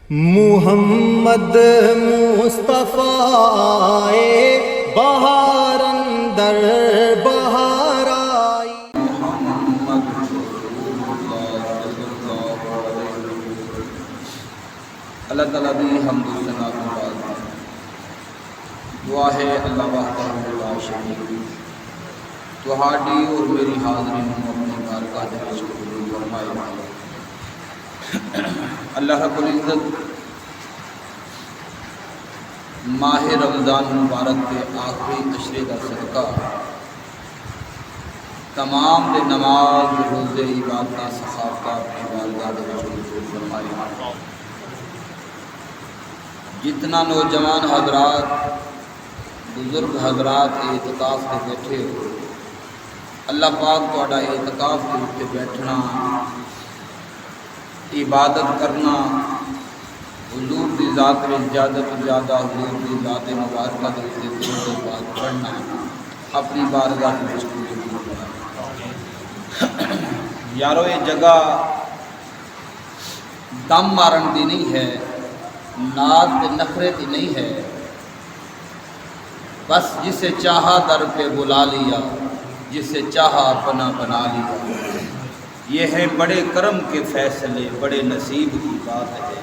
محمد مصطفیٰ بہار اندر بہار آئی، محمد رسول اللہ صلی اللہ علیہ وسلم۔ اللہ تعالیٰ دی حمد و ثنا کے بعد دعا ہے اللہ وحدہ لا شریک تہاڈی اور میری حاضری نوں اپنی بارگاہ دے وچ قبول فرمائے۔ اللہ رب العزت ماہ رمضان مبارک کے آخری عشرے کا صدقہ تمام دے نماز روزے عبادت ثقافت اپنی بارگاہ دے وچ قبول فرمائے۔ جتنا نوجوان حضرات بزرگ حضرات اعتکاف سے بیٹھے ہو، اللہ پاک تہاڈا اعتکاف کے اوپر بیٹھنا، عبادت کرنا، حضور دی ذات میں زیادہ تو زیادہ حضور دی ذات مبارکہ کے اوپر درود و پاک پڑھنا اپنی بارگاہ میں قبول کرنا۔ یارو یہ جگہ دم مارن دی نہیں ہے، ناز تے نخرے دی نہیں ہے، بس جسے چاہا در پہ بلا لیا، جسے چاہا اپنا بنا لیا۔ یہ ہے بڑے کرم کے فیصلے، بڑے نصیب کی بات ہے۔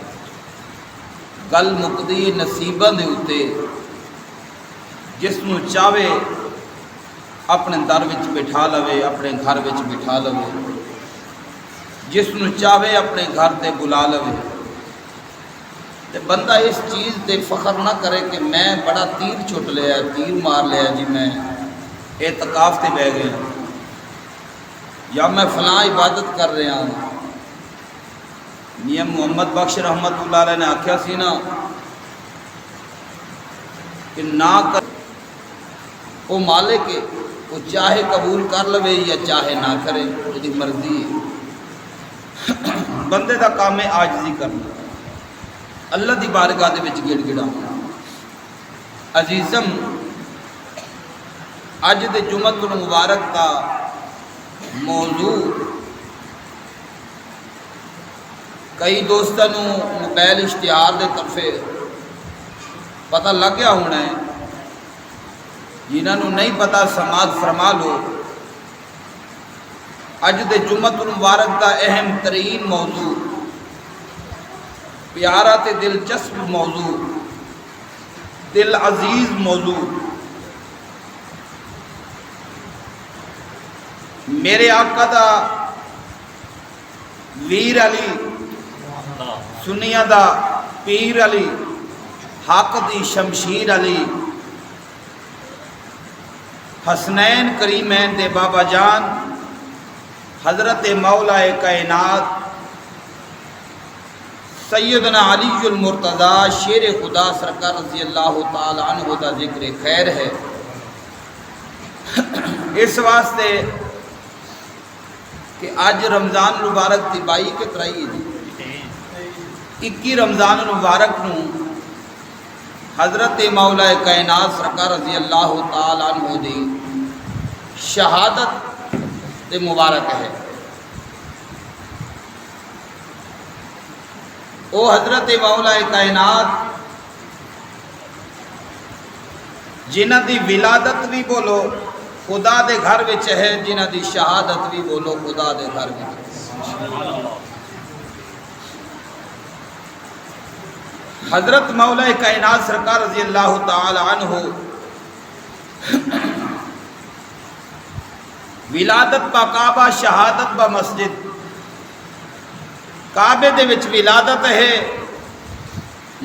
گل مکدی نصیباں دے اُتے، جس نو چاہے اپنے در وچ بٹھا لوے، اپنے گھر وچ بٹھا لوے، جس نو چاہے اپنے گھر تے بلا لوے۔ تے بندہ اس چیز تے فخر نہ کرے کہ میں بڑا تیر چھٹ لیا، تیر مار لیا جی، میں اعتکاف تے بہ گیا، یا میں فلاں عبادت کر رہا ہوں۔ میاں محمد بخش رحمت اللہ علیہ نے آکھیا سی نا کہ نہ کر وہ مالک ہے، وہ چاہے قبول کر لوے یا چاہے نہ کرے، اس کی مرضی ہے۔ بندے دا کام ہے عاجزی کرنا، اللہ دی بارگاہ دے وچ گڑ گڑانا۔ عزیزم، اج دے جمعۃ المبارک کا موضوع کئی دوستوں موبائل اشتہار دے طرفے پتہ لگ گیا ہونا ہے، جنہوں نہیں پتہ سماعت فرما لو۔ اج دے جمعۃ المبارک کا اہم ترین موضوع، پیارا تے دلچسپ موضوع، دل عزیز موضوع، میرے آقا دا ویر علی، سنیاں دا پیر علی، حق دی شمشیر علی، حسنین کریمین دے بابا جان حضرت مولا کائنات سیدنا علی المرتضیٰ شیر خدا سرکار رضی اللہ تعالی عنہ دا ذکر خیر ہے۔ اس واسطے کہ آج رمضان مبارک دی 22 کے ترائی دی 21 رمضان المبارک نو حضرت مولا کائنات سرکار رضی اللہ تعالی عنہ دی شہادت دے مبارک ہے۔ او حضرت مولا کائنات جنہ دی ولادت بھی بولو خدا دے گھر وچ ہے، جنہ دی شہادت بھی بولو خدا دے گھر وچ۔ حضرت مولا کائنات سرکار رضی اللہ تعالی عنہ ولادت با کعبہ، شہادت با مسجد۔ کعبے دے وچ ولادت ہے،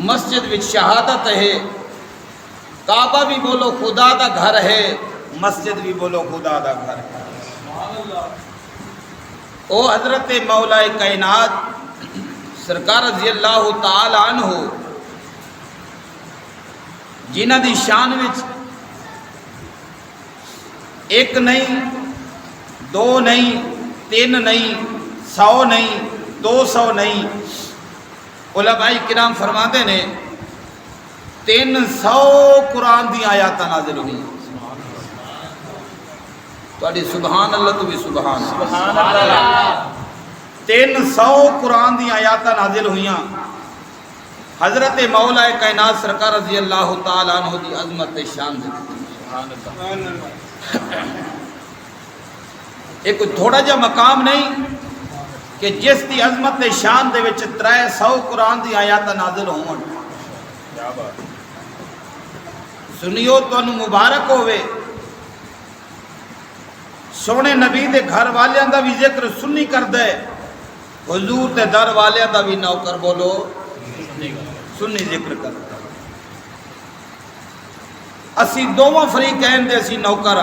مسجد وچ شہادت ہے۔ کعبہ بھی بولو خدا دا گھر ہے، مسجد بھی بولو خدا دا گھر ہے۔ او حضرت مولا کائنات سرکار رضی اللہ تعالی عنہ جنہ دی شان وچ ایک نہیں، دو نہیں، تین نہیں، 100 نہیں، 200 نہیں، علماء کرام فرماتے نے 300 قرآن دی آیات نازل ہوئی۔ تواڈی سبحان اللہ تو بھی سبحان اللہ۔ 300 قرآن دی آیات نازل ہوئیاں۔ حضرت مولا کائنات سرکار رضی اللہ تعالیٰ عنہ دی عظمت شان دے ایک تھوڑا جا مقام نہیں کہ جس دی عظمت شان دے وچ 300 قرآن دی آیات نازل ہون سنیو تو انو مبارک ہوئے سونے نبی دے گھر والیاں دا بھی ذکر سنی کر دے حضور دے در والیاں دا بھی نوکر بولو سنی ذکر کر دے اسی دوواں فریقین دے اسی نوکر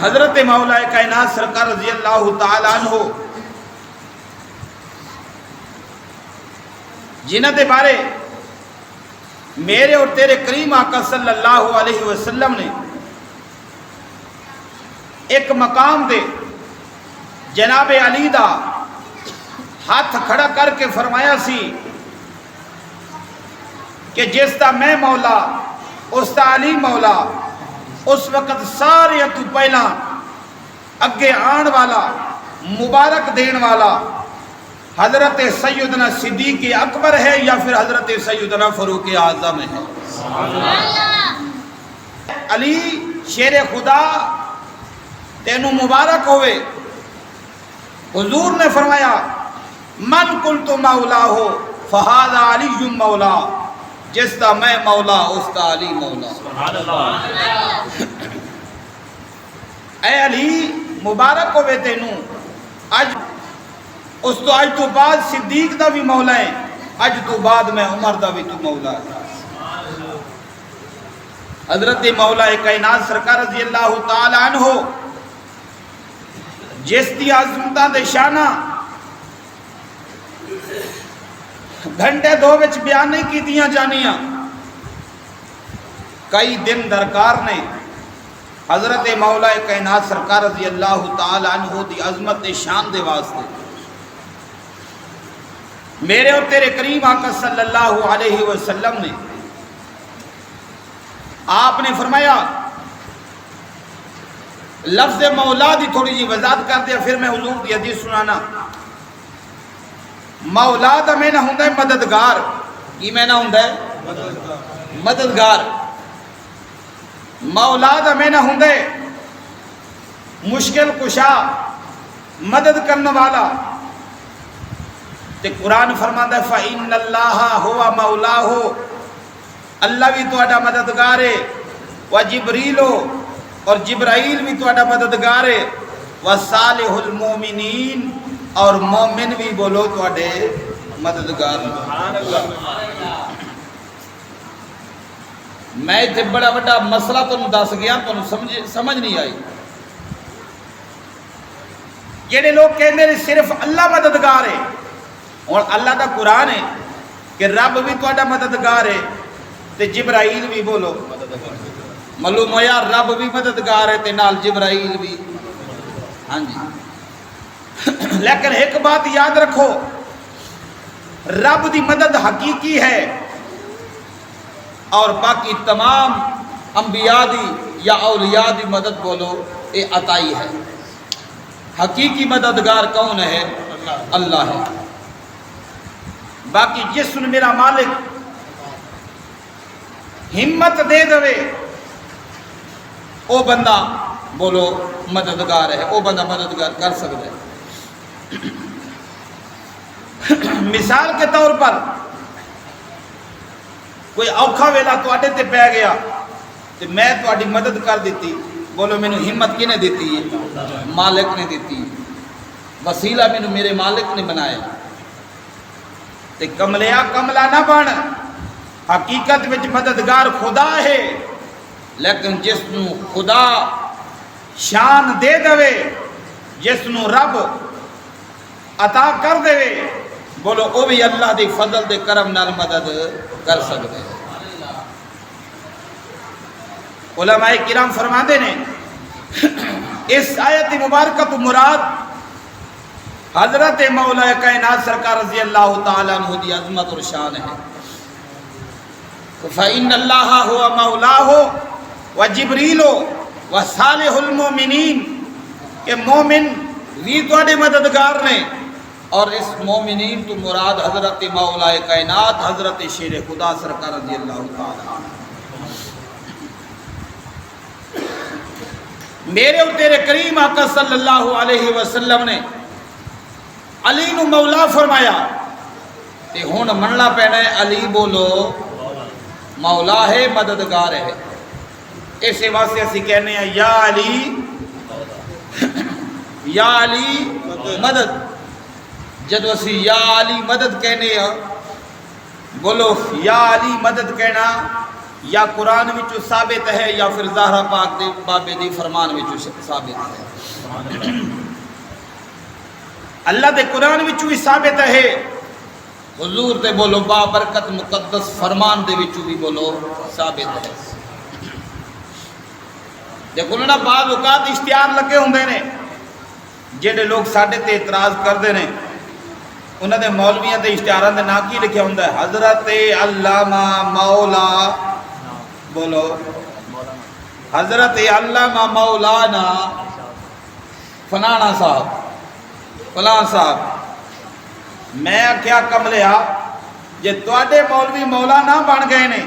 حضرت مولا کائنات سرکار رضی اللہ تعالیٰ عنہ جنہ دے بارے میرے اور تیرے کریم آقا صلی اللہ علیہ وسلم نے ایک مقام دے جناب علی دا ہاتھ کھڑا کر کے فرمایا سی کہ جس دا میں مولا اس دا علی مولا اس وقت سارے تو پہلا اگے آن والا مبارک دین والا حضرت سیدنا صدیق اکبر ہے یا پھر حضرت سیدنا فاروق اعظم ہے علی شیر خدا تینوں مبارک ہوئے حضور نے فرمایا من قلت مولا ہو فہذا علی مولا جس دا میں مولا اس دا علی مولا اے علی مبارک ہوئے تینوں اج اس تو اج تو بعد صدیق دا بھی مولا ہے اج تو بعد میں عمر دا بھی تو مولا ہے حضرت مولا کائنات سرکار رضی اللہ تعالیٰ عنہ جس دی عظمتاں دے شانہ گھنٹے دو وچ بیان نہیں کی دیاں جانیاں کئی دن درکار نے حضرت مولا کائنات سرکار رضی اللہ تعالیٰ عنہ دی عظمت شان دے واسطے میرے اور تیرے کریم آقا صلی اللہ علیہ وسلم نے آپ نے فرمایا لفظ مولا دی تھوڑی جی وضاحت کر دیا پھر میں حضور دی حدیث سنانا مولا دا میں نہ ہوندا ہے مددگار کی میں نہ ہوندا ہے مددگار مولا دا میں نہ ہوندا ہے مشکل کشا مدد کرنے والا تے قرآن فرماندا ہے فَإِنَّ اللَّهَ هُوَ مَوْلَاهُ اللہ بھی تہاڈا مددگار ہے وَجِبْرِيلُ اور جبرائیل بھی تہاڈا مددگار ہے وَصَالِحُ الْمُؤْمِنِينَ اور مومن بھی بولو تہاڈے مددگار میں تے بڑا بڑا مسئلہ تانوں دس گیا تانوں سمجھ نہیں آئی جڑے لوگ کہندے نے صرف اللہ مددگار ہے اور اللہ دا قرآن ہے کہ رب بھی تہاڈا مددگار ہے تے جبرائیل بھی بولو معلوم ہوا رب بھی مددگار ہے تے نال جبرائیل بھی ہاں جی لیکن ایک بات یاد رکھو رب دی مدد حقیقی ہے اور باقی تمام انبیاء دی یا اولیاء دی مدد بولو یہ عطائی ہے حقیقی مددگار کون ہے اللہ ہے باقی جس نے میرا مالک ہمت دے دوے او بندہ بولو مددگار ہے او بندہ مددگار کر سکتا ہے مثال کے طور پر کوئی اوکھا ویلا تواڈے تے پہ گیا تے میں تواڈی مدد کر دیتی بولو مینوں ہمت کنے دیتی ہے مالک نے دیتی وسیلہ مینوں میرے مالک نے بنایا تے کملیا کملا نہ بن حقیقت وچ مددگار خدا ہے لیکن جس نو خدا شان دے دوے جس نو رب عطا کر دے بولو او بھی اللہ دی فضل دے کرم نال مدد کر سکتے ہیں علماء کرام فرماندے نے اس آیت مبارکہ تو مراد حضرت مولا کائنات سرکار رضی اللہ تعالیٰ عنہ دی عظمت اور شان ہے فَإِنَّ اللَّهَ هُوَ مَوْلَاهُ وَجِبْرِيلُ وَصَالِحُ الْمُؤْمِنِينَ کہ مومن بھی تواڈے مددگار نے اور اس مومنین تو مراد حضرت مولا کائنات حضرت شیر خدا سرکار رضی اللہ تعالی عنہ۔ میرے اور تیرے کریم آقا صلی اللہ علیہ وسلم نے علی نو مولا فرمایا تے ہن مننا پینا ہے علی بولو مولا ہے مددگار ہے۔ اسی واسطے اسی کہنے ہیں یا علی مدد۔ جدو اسی یا علی مدد کہنے ہیں بولو یا علی مدد کہنا یا قرآن وچو ثابت ہے یا پھر زہرا پاک دے بابے دی فرمان وچو ثابت ہے۔ اللہ دے قرآن وچو بھی ثابت ہے، حضور تے بولو بابرکت مقدس فرمان دے وچو بھی بولو ثابت ہے۔ دیکھو نا بعض اوقات اشتہار لگے ہوندے نے جڑے لوگ ساڈے تے اعتراض کردے نے، انہاں دے مولویاں دے اشتہاراں دے نام کی لکھیا ہوندا ہے حضرت علامہ مولا بولو حضرت علامہ مولانا فلانا صاحب فلاں صاحب۔ میں کیا کملیا جے تواڈے مولوی مولانا بن گئے نے،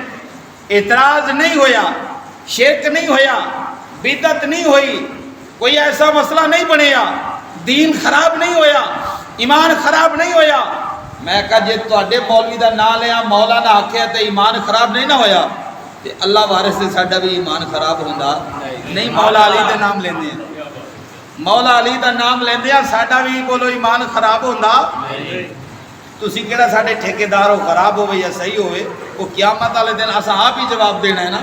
اعتراض نہیں ہویا، شرک نہیں ہویا، بدعت نہیں ہوئی، کوئی ایسا مسئلہ نہیں بنیا، دین خراب نہیں ہویا، ایمان خراب نہیں ہویا، میں کہا جے تواڈے مولوی دا نام لیا مولانا آکھیا تے ایمان خراب نہیں نہ ہویا تے اللہ وارث سے ساڈا بھی ایمان خراب ہوندا نہیں۔ مولا علی دا نام لیندے ہیں، مولا علی دا نام لیندے ہیں، ساڈا بھی بولو ایمان خراب ہوندا تسی کیڑا ساڈے ٹھیکیدار ہو خراب ہوئے یا صحیح ہوئے وہ قیامت والے دن اساں آپ ہی جواب دینا ہے نا۔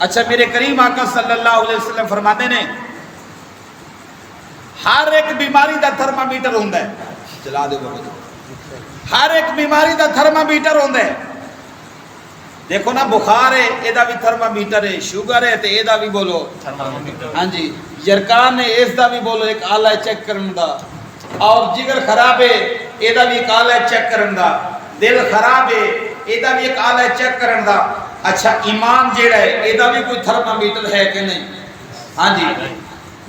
اچھا میرے کریم آقا صلی اللہ علیہ وسلم فرماتے نے ہر ایک بیماری دا تھرمامیٹر ہوندا ہے، چلا دے بابا، ہر ایک بیماری دا تھرمامیٹر ہوندا ہے۔ دیکھو نا بخار ہے ایدا بھی تھرمامیٹر ہے، شوگر ہے تے ایدا بھی بولو ہاں جی، جرکان ہے اس دا بھی بولو ایک آلہ چیک کرن دا، اور جگر خراب ہے ایدا بھی ایک آلہ چیک کرن دا، دل خراب ہے ایدا بھی ایک آلہ چیک کرن دا۔ اچھا ایمان جیڑا ہے ایدا بھی کوئی تھرمامیٹر ہے کہ نہیں؟ ہاں جی،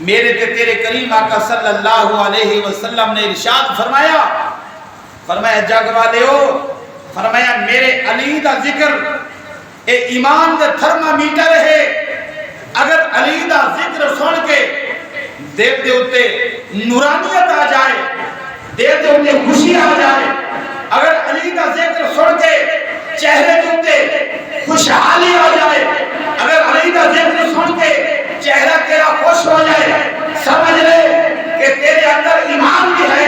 میرے تے تیرے کریم آقا صلی اللہ علیہ وسلم نے ارشاد فرمایا جگ والیو، فرمایا میرے علی دا ذکر اے ایمان دے تھرمامیٹر ہے۔ اگر علی دا ذکر سن کے دل دے اتے نورانیت آ جائے، دل دے اتے خوشی آ جائے، اگر علی دا ذکر سن کے چہرے دے اتے خوشحالی آ جائے، اگر علی دا ذکر سن کے چہرہ تیرا خوش ہو جائے، سمجھ لے کہ تیرے اندر ایمان بھی ہے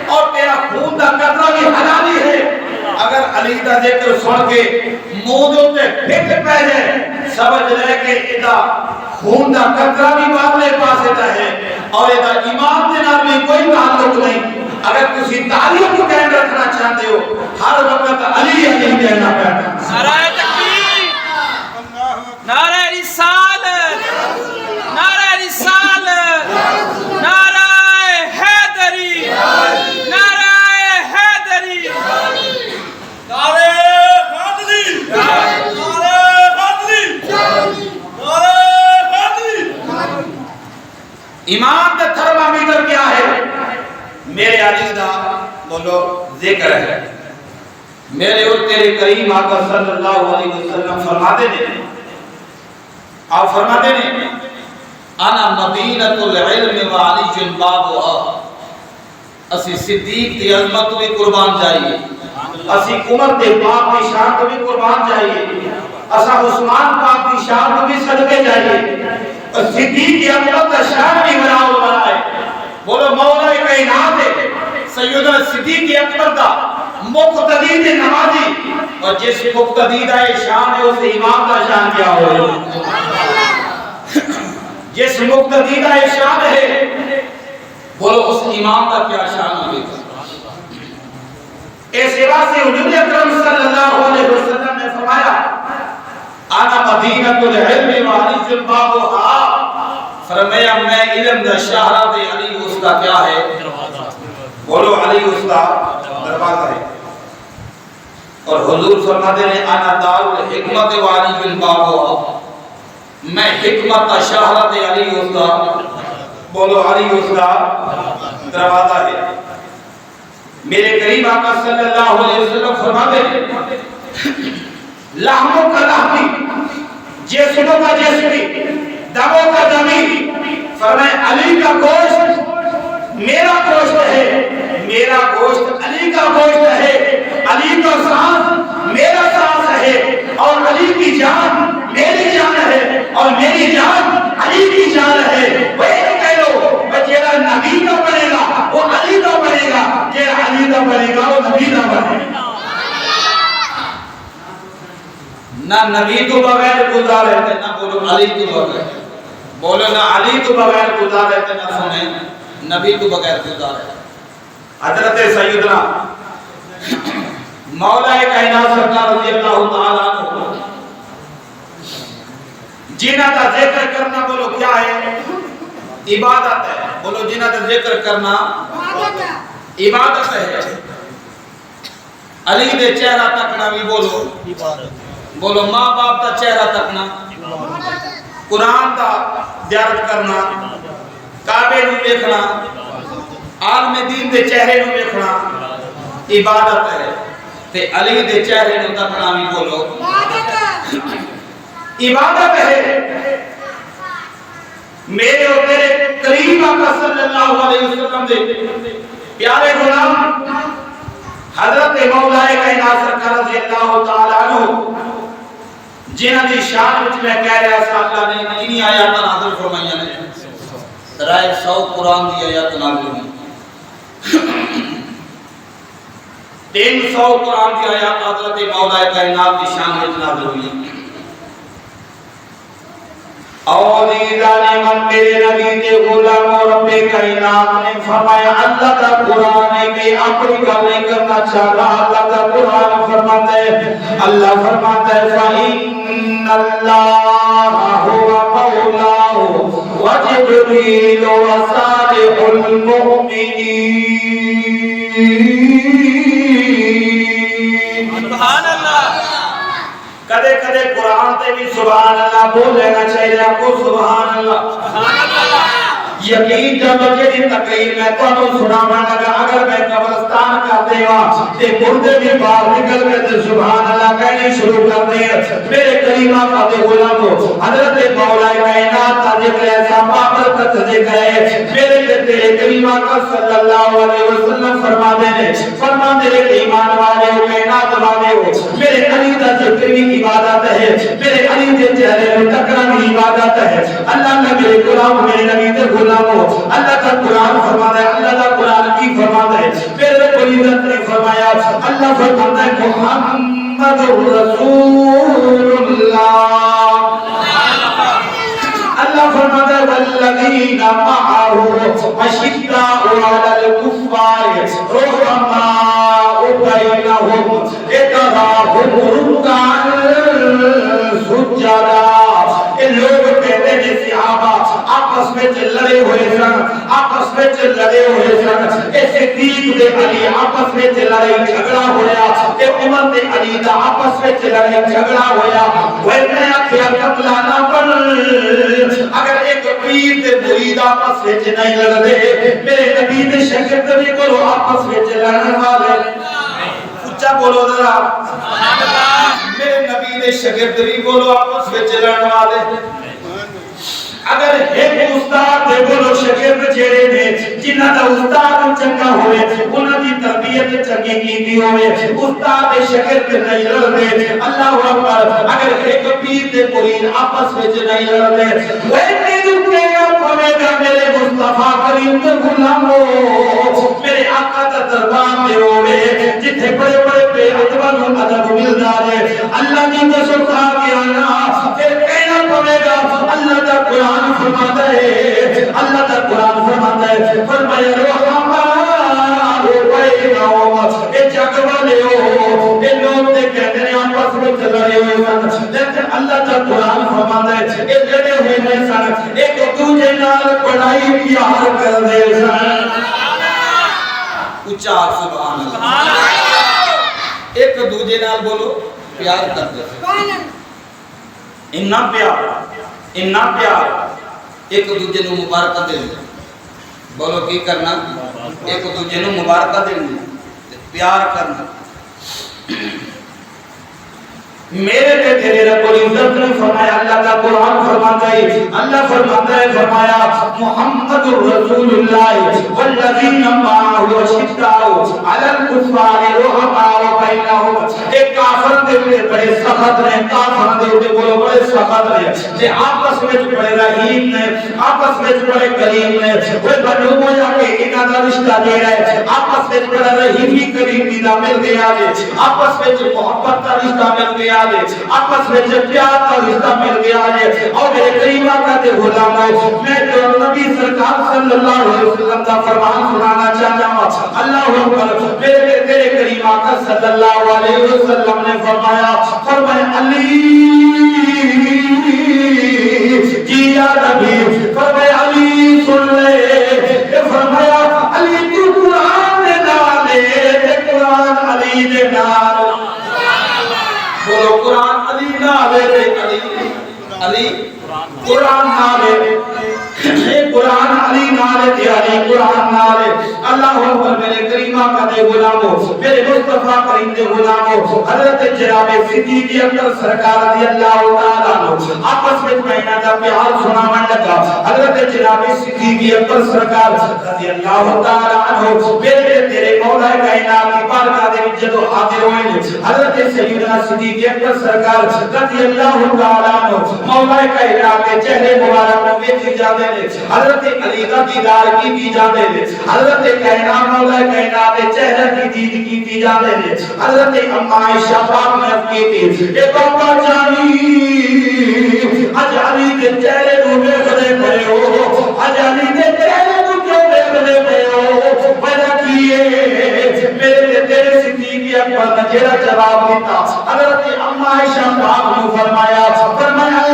اور تیرا خون دا قطرہ بھی حلالی ہے۔ اگر علی دا ذکر سن کے موضوع تے پھٹ پہ جائے، سمجھ لے کہ ادا خون دا قطرہ بھی باطلے پاسے دا ہے اور ادا ایمان دے نال بھی کوئی تعلق نہیں۔ اگر کسی تعلق کو قائم رکھنا چاہتے ہو ہر وقت علی علی کہنا پڑتا۔ نعرہ تکبیر، نعرہ رسالت، نعرہ رسالت، نعرہ حیدری، نعرہ حیدری، نعرہ حیدری، نعرہ حیدری، نعرہ حیدری۔ ایمان دا تھرمامیٹر کیا ہے؟ میرے علی دا بولو ذکر ہے۔ میرے اور تیرے کریم آقا صلی اللہ علیہ وسلم فرماتے نے، آپ فرماتے نے انا مدینۃ العلم وعلی بابها، اسی صدیق دی عظمت بھی قربان جائیے، اسی عمر دے پاک دی شان بھی قربان جائیے، اسا عثمان پاک دی شان بھی صدقے جائیے، صدیق دی عظمت دا شان بھی بناؤ بنائے۔ بولو مولا کائنات ہے سیدنا صدیق اکبر دا مقتدی دے نمازی، اور جس مقتدی دا شان ہے اس امام دا شان کیا ہوئے؟ جس مقتدی دا شان ہے بولو اس امام دا کیا شان ہوئے؟ اس واسطے حضور اکرم صلی اللہ علیہ وسلم نے فرمایا انا مدینۃ العلم وعلی بابها، فرمایا میں علم دا شہرہ دے علی اس کا کیا ہے؟ بولو علی اس کا دروازہ ہے۔ اور حضور فرماتے ہیں انا دار الحکمت وعلی بابها، میں حکمت دا شہرہ دے علی اس کا، بولو علی اس کا دروازہ ہے. میرے قریب آقا صلی اللہ علیہ وسلم فرماتے ہیں لحموں کا لحمی جسموں کا جسمی دموں کا دمی. فرمائے علی کا گوشت میرا گوشت ہے, میرا گوشت علی کا گوشت ہے, علی کا سانس میرا سانس ہے, اور علی کی جان میری جان ہے, اور میری جان علی کی جان ہے. وہی کہہ لو جیڑا نبی کا بنے گا وہ علی کا بنے گا, جیڑا علی کا بنے گا وہ نبی کا بنے گا. نہ نبی تو بغیر گزار رہتے, نہ بولو علی تو بغیر, بولو نہ علی تو بغیر گزار رہتے, نہ سنیں نبی تو بغیر گزار رہتے. حضرت سیدنا مولا کائنات سرکار رضی اللہ تعالیٰ عنہ جنہ کا ذکر کرنا بولو کیا ہے؟ عبادت ہے. بولو جنہ کا ذکر کرنا عبادت ہے. علی دے چہرہ تکنا بھی بولو بولو ماں باپ دا چہرہ تکنا, قرآن دا زیارت کرنا, کعبے نو دیکھنا, عالم دین دے چہرے نو دیکھنا عبادت ہے. تے علی دے چہرے نو تکنا بھی بولو عبادت ہے. میرے اور تیرے قریب آقا صلی اللہ علیہ وسلم دے پیارے غلام حضرت مولا کائنات سرکار رضی اللہ تعالیٰ عنہ جنہ دی شان وچ میں کہہ رہا سا اللہ نے انہی آیات نازل فرمائیاں نے, سرائے 100 قرآن دی آیات نازل ہوئی, 300 قرآن دی آیات حضرت مولا کائنات دی شان وچ نازل ہوئی. اور دیدان من میرے نبی دے غلام اور رب کائنات نے فرمایا اللہ کا قرآن ہے کہ اپنی گل نہیں کرنا چاہتا. اللہ کا قرآن فرماتا ہے, اللہ فرماتا ہے فَإِنَّ اللَّهَ هُوَ مَوْلَاهُ وَجِبْرِيلُ وَصَالِحُ الْمُؤْمِنِينَ. سبحان اللہ. کدے کدے قرآن تے بھی سبحان اللہ بول لینا چاہیے آپ کو. سبحان اللہ. یقین جب جی تقریر میں تو سنانا لگا, اگر میں قبرستان کا دیوا تے مردے بھی باہر نکل گئے تو سبحان اللہ کہنے شروع کر دیں. میرے قریب آقا دے غلامو حضرت مولا کائنات کا ذکر ایسا بابرکت ذکر ہے. میرے تیرے قریب آقا صلی اللہ علیہ وسلم فرما دے کہ ایمان والے ہو کائنات والے ہو, میرے علی دا ذکر بھی عبادت ہے, میرے علی دے چہرے میں تکنا بھی عبادت ہے. اللہ نے میرے غلام میرے نبی دے غلام اللہ کا قرآن فرماتا ہے. اللہ کا قرآن کی فرماتا ہے میرے کوئی عزت نے فرمایا. اللہ فرماتا ہے محمد رسول اللہ. اللہ فرماتا ہے والذین معه اشداء علی الکفار رحماء بینہم تراہم رکعا سجدا. لوگ کہتے ہیں صحابہ آپس میں لڑے ہوئے سن, آپس میں لڑے ہوئے سن. صدیق دے علی آپس میں لڑائی جھگڑا ہویا, عمر دے علی دا آپس میں لڑائی جھگڑا ہویا. وہ میں آخیا قتل نہ بن, اگر ایک پیر تے مرید آپس میں نہیں لڑتے, میرے نبی دے شاگرد بھی کرو آپس میں لڑنے والے. اچھا بولو ذرا سبحان اللہ. میرے نبی دے شاگرد بھی بولو آپس میں لڑنے والے. اگر ایک استاد دے بولو شاگرد جڑے نے جنہ دا استاد چنگا ہوئے انہاں دی تربیت چنگی کیتی ہوئے, استاد دے شاگرد نہیں لڑتے. اللہ اکبر. اگر ایک پیر تے مرید آپس وچ نہیں لڑتے, وہ نہیں رکے گا میرے مصطفیٰ کریم دے غلامو, میرے آقا دا دربار میں ہوئے جتھے بڑے بڑے بے ادب نوں ادب ملدا ہے. اللہ دی قسم کھا کے آنا پھر کہنا پڑے گا. اللہ دا قرآن فرماتا ہے, اللہ دا قرآن فرماتا ہے فرمایا رحماء بینہم. اے جگ والے ہو, اے لوگ تے کہتے ہیں آپس میں لڑے ہوئے سن, لیکن اللہ دا قرآن فرماتا ہے اے لڑے ہوئے نہیں سن, ایک دوسرے نال بڑائی پیار کر دے سن. اچھا سبحان اللہ. ایک دوسرے نال بولو پیار کر دے سن. اتنا پیار ایک دوسرے نو مبارکت دے. بولو کی کرنا ایک دوجے نوں مبارکہ دینی پیار کرنا میرے تے تیرے رب العزت نے فرمایا اللہ کا قرآن فرماتا ہے اللہ فرماتا ہے فرمایا محمد رسول اللہ والذین معه اشداء علی الکفار رحماء بینہم ایک کافر دے بڑے سخت نے کافر دے بولو بڑے سخت نے کہ آپس میں بڑے رحیم نے آپس میں بڑے کریم نے وہ بنو گویا کہ انہاں دا رشتہ دے رہے آپس میں بڑا رحیمی کریمی دا مل گیا آپس میں محبت کا رشتہ مل گیا آپس میں پیار کا رشتہ مل گیا ہے اور میرے کریم آقا کے غلاموں میں جو نبی سرکار صلی اللہ علیہ وسلم کا فرمان سنانا چاہتا ہوں اللہ اکبر میرے تیرے کریم آقا صلی اللہ علیہ وسلم نے فرمایا علی جی یا نبی فرمایا علی سن لے فرمایا علی تو قرآن دے نالے قرآن علی دے نال بولو قرآن علی نالے علی قرآن نالے قرآن علی نالے تے علی قرآن نالے اللہ اکبر میرے کریم آقا دے غلاموں میرے مصطفیٰ کریم دے غلاموں حضرت جناب صدیق اکبر سرکار رضی اللہ تعالیٰ عنہ آپس میں مہینہ کا پیار سناون لگا حضرت جناب صدیق اکبر سرکار رضی اللہ تعالیٰ عنہ میرے تیرے مولا کائنات کی بارگاہ دے وچ جدوں حاضر ہوئے حضرت سیدنا صدیق اکبر سرکار رضی اللہ تعالیٰ عنہ مولا کائنات کے چہرے مبارک کو دیکھ جاتے ہیں حضرت علی کا دیدار کی جاتے ہیں حضرت کائنات مولا کائنات کے چہرے کی دید کی جاتے ہیں حضرت اما عائشہ پاک نے کی تھی اے بابا جانی اج علی کے چہرے کو دیکھتے پئے ہو اج علی کے چہرے کو کیوں دیکھتے پئے ہو وجہ کیے میرے تیرے صدیق اکبر نے جڑا جواب دیتا حضرت اما عائشہ پاک نے فرمایا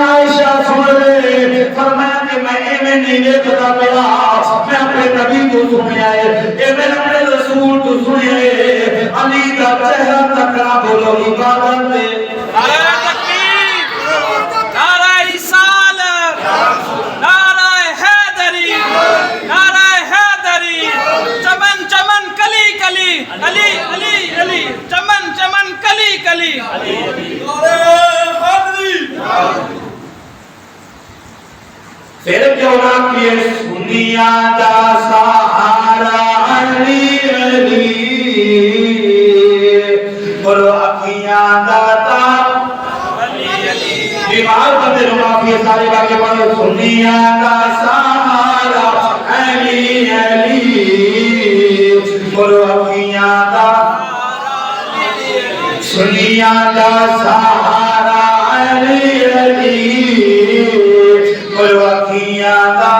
عائشہ سن لے فرمایا کہ میں ایویں نہیں دیکھتا پیا میں اپنے نبی کو سنیا ہے ایویں اپنے رسول کو سنیا ہے علی کا چہرہ تکڑا بولو عبادت ہے نعرہ تکبیر نعرہ رسالت نعرہ حیدری نعرہ حیدری چمن چمن کلی کلی علی علی علی چمن چمن کلی کلی نعرہ حیدری پھر کیوں نہ کیے سنیا دا سہارا علی علی بولو اکھیاں دا تار علی علی بیمار بندے نو معافی سارے باقی پڑھو سنیا دا سہارا علی علی بولو اکھیاں دا سنیا دا سہارا علی علی بولو اکھیاں دا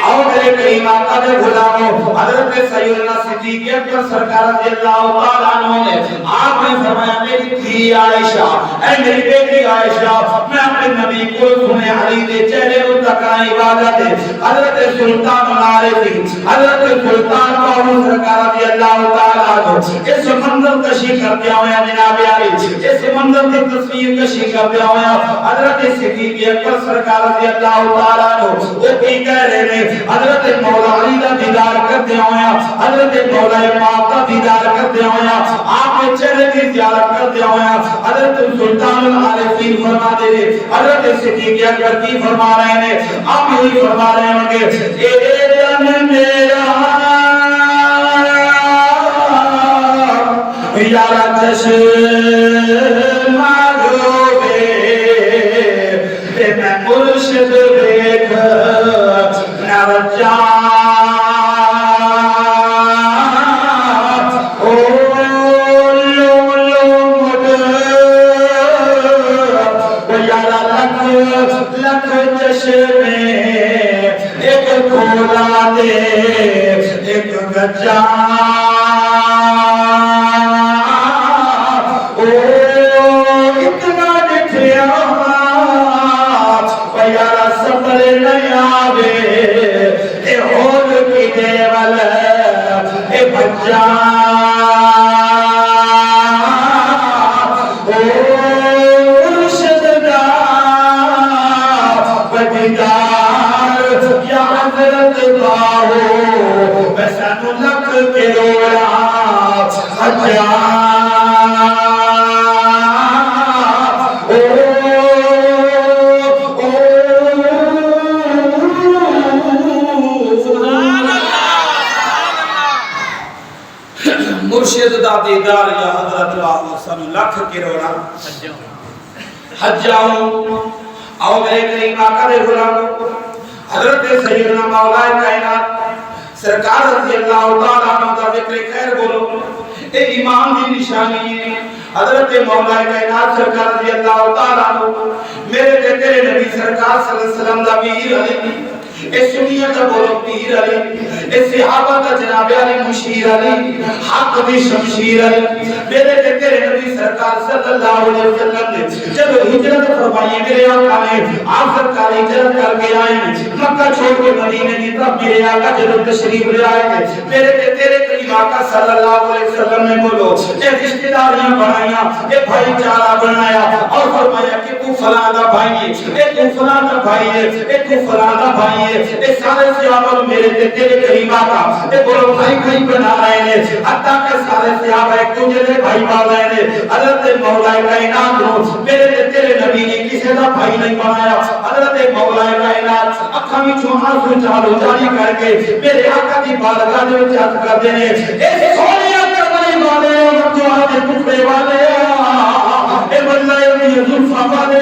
اور میرے کریم آقا دے غلاموں حضرت سیدنا صدیق اکبر سرکار رضی اللہ تعالیٰ عنہ نے آپ نے فرمایا میری تھی عائشہ اے میری بیٹی عائشہ میں اپنے نبی کو سنے علی دے چہرے کو تکڑا عبادت ہے حضرت سلطان العارفین حضرت سلطان باہو سرکار رضی اللہ تعالیٰ عنہ اس منظر کشی کرتے ہوئے جناب علی اس منظر کی تصویر کشی کرتے ہوئے حضرت صدیق اکبر سرکار رضی اللہ تعالیٰ عنہ وہ کی کہہ رہے ہیں حضرت مولا علی کا دیدار کرتے ہوئے حضرت مولا پاک کا دیدار کرتے ہوئے آپ کے چہرے کی زیارت کرتے ہوئے حضرت سلطان العارفین فرما دے رہے حضرت صدیق اکبر کی فرما رہے ہیں آپ یہی فرما رہے ہوں گے اے دن میرا یارا چشم مغروبے میں مرشد دیکھ نرجا او لو لو مد یارا لکھ لکھ چشمے ایک کھولا دے ایک گجا یا حضرت باہو لکھ کے رویا مرشد دا دیدار یا حضرت واہ سن لکھ کے رونا حج جاؤں آؤ میرے کریم آقا دے غلام حضرت سیدنا مولا کائنات سرکار رضی اللہ تعالیٰ عنہ دا ذکر خیر بولو اے ایمان دی نشانی ہے حضرت مولا کائنات سرکار رضی اللہ تعالیٰ عنہ میرے تے تیرے نبی سرکار صلی اللہ علیہ وسلم دا پیر علی اے سنیہ دا بولو پیر علی اے صحابہ دا جناب علی مشیر علی حق دی شمشیر علی میرے تے تیرے نبی سرکار صلی اللہ علیہ وسلم نے جب ہجرت فرمائی میرے آقا نے آپ سرکار ہجرت کر کے آئے مکہ چھوڑ کے مدینے کی طرف میرے آقا جب تشریف لے آئے میرے تے تیرے کریم آقا صلی اللہ علیہ وسلم نے بولو اے رشتہ داریاں بنایا اے بھائی چارہ بنایا اور فرمایا کہ تو فلاں دا بھائی ہے اے تو فلاں دا بھائی ہے اے تو فلاں دا بھائی ہے اے سارے صحابہ میرے تے تیرے کریم آقا اے بولو بھائی بھائی بنا رہے ہیں حتیٰ کہ سارے صحابہ ایک دوسرے دے بھائی بنا رہے ہیں حضرت مولا کائنات نو میرے تے تیرے نبی نے کسی دا بھائی نہیں بنایا حضرت مولا کائنات اکھاں وچوں آنسو چالو جاری کر کے میرے آقا دی بارگاہ دے وچ عرض کردے نے اے سونیا کرنے والے جو دے ٹکڑے والے اے واللہ دی زلفاں والے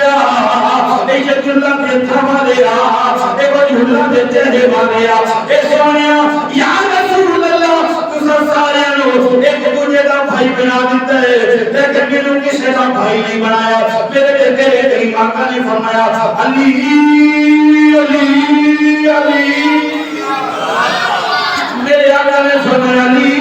اے جد اللہ دے تھا والے اے وجہ اللہ دے چہرے والے اے سونیا یا رسول اللہ تساں سارے نو ایک دوجے دا بھائی بنا دیتا ہے لیکن مینوں کسے دا بھائی نہیں بنایا میرے تیرے کریم آقا نے فرمایا علی علی علی میرے آقا نے فرمایا علی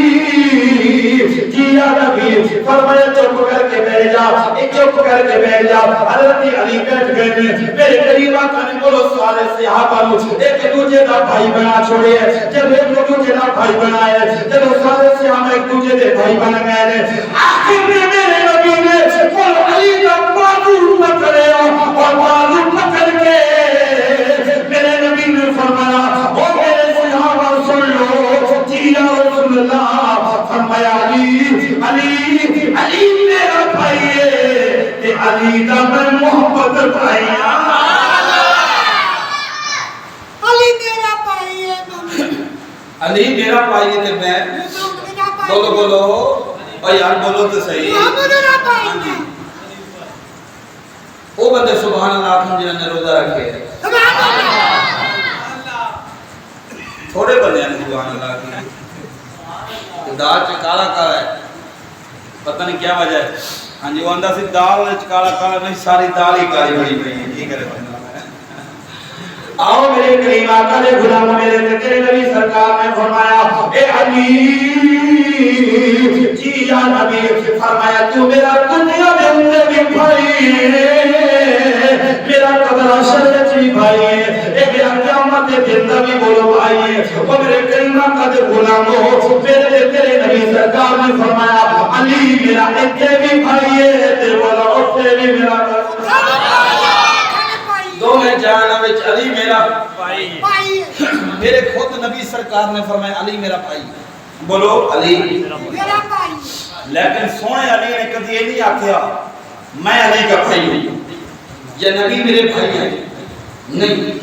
جی یا نبی فرمایا چپ کر کے بیٹھ جا چپ کر کے بیٹھ جا حضرت علی بیٹھ گئے میرے کریم آقا نے بولو سارے صحابہ نو ایک دوجے دا بھائی بنا چھوڑے جب ایک دوجے دا بھائی بنایا جب سارے صحابہ ایک دوجے دے بھائی بن گئے آخر میں میرے نبی نے بولو علی دا بازو پکڑے اور بازو پکڑ کے میرے نبی نے فرمایا او میرے صحابہ سن لو جی یا رسول اللہ فرمایا علی علی علی میرا بھائی ہے کہ علی دا میں محبت بھائی علی میرا بھائی ہے علی میرا بھائی ہے کہ میں بولو بولو اور یار بولو تو صحیح میرا بھائی ہے وہ بندے سبحان اللہ کھن جنہوں نے روزہ رکھے ہیں تھوڑے بندے ہیں سبحان اللہ کی دال چ کالا کالا ہے پتہ نہیں کیا وجہ ہے ہاں جی وہ اندر سی دال چ کالا کالا نہیں ساری دال ہی کالی بڑی پئی ہے ٹھیک ہے آؤ میرے کریم آقا دے غلام میرے تے تیرے نبی سرکار نے فرمایا اے علی جی یا نبی فرمایا تو میرا دنیا دے اندر بھی بھائی ہے میرا قبر حشر وچ بھی بھائی ہے اے میرا قیامت دے دن دا بھی بولو بھائی ہے او میرے کریم آقا دے غلامو میرے تے تیرے نبی سرکار نے فرمایا علی میرا ایتھے بھی بھائی ہے تے بولو اوتھے بھی میرا دو میں جہاں وچ علی میرا بھائی میرے خود نبی سرکار نے فرمایا علی میرا بھائی بولو علی میرا بھائی لیکن سونے علی نے کبھی یہ نہیں آکھیا میں علی کا بھائی ہوں یا نبی میرے بھائی ہیں نہیں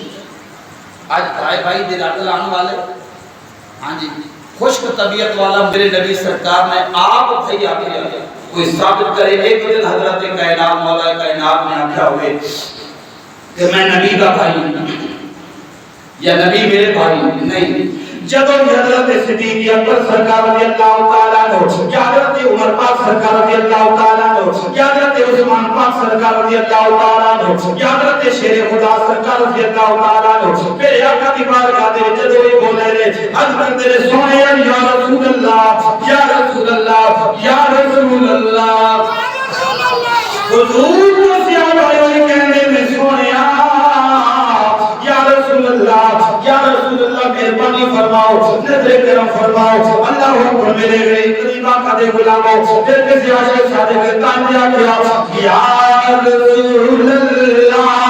آج بھائی دے رات لانے والے ہاں جی خشک طبیعت والا میرے نبی سرکار نے آپ بھائی آکھیا کوئی ثابت کرے ایک دن حضرت کائنات مولا کائنات نے آکھیا ہوئے کہ میں نبی کا بھائی ہوں یا نبی میرے بھائی نہیں جب حضرت صدیق اکبر سرکار رضی اللہ تعالیٰ عنہ یا حضرت عمر پاک سرکار رضی اللہ تعالیٰ عنہ یا حضرت عثمان پاک سرکار رضی اللہ تعالیٰ عنہ یا حضرت شیر خدا سرکار رضی اللہ تعالیٰ عنہ میرے آقا کی بارگاہ دے وچ جدوں یہ بولے نے حضرت تیرے سونے یا رسول اللہ یا رسول اللہ یا رسول اللہ حضور کو زیادہ یہ کہنے میں سونیا یا رسول اللہ یا رسول اللہ مہربانی فرماؤ نظر کرم فرماؤ اللہ اکبر میرے گئے قریبا کا دے غلاموں دل کے سیاشے شادے کے تانجیا کیا یا رسول اللہ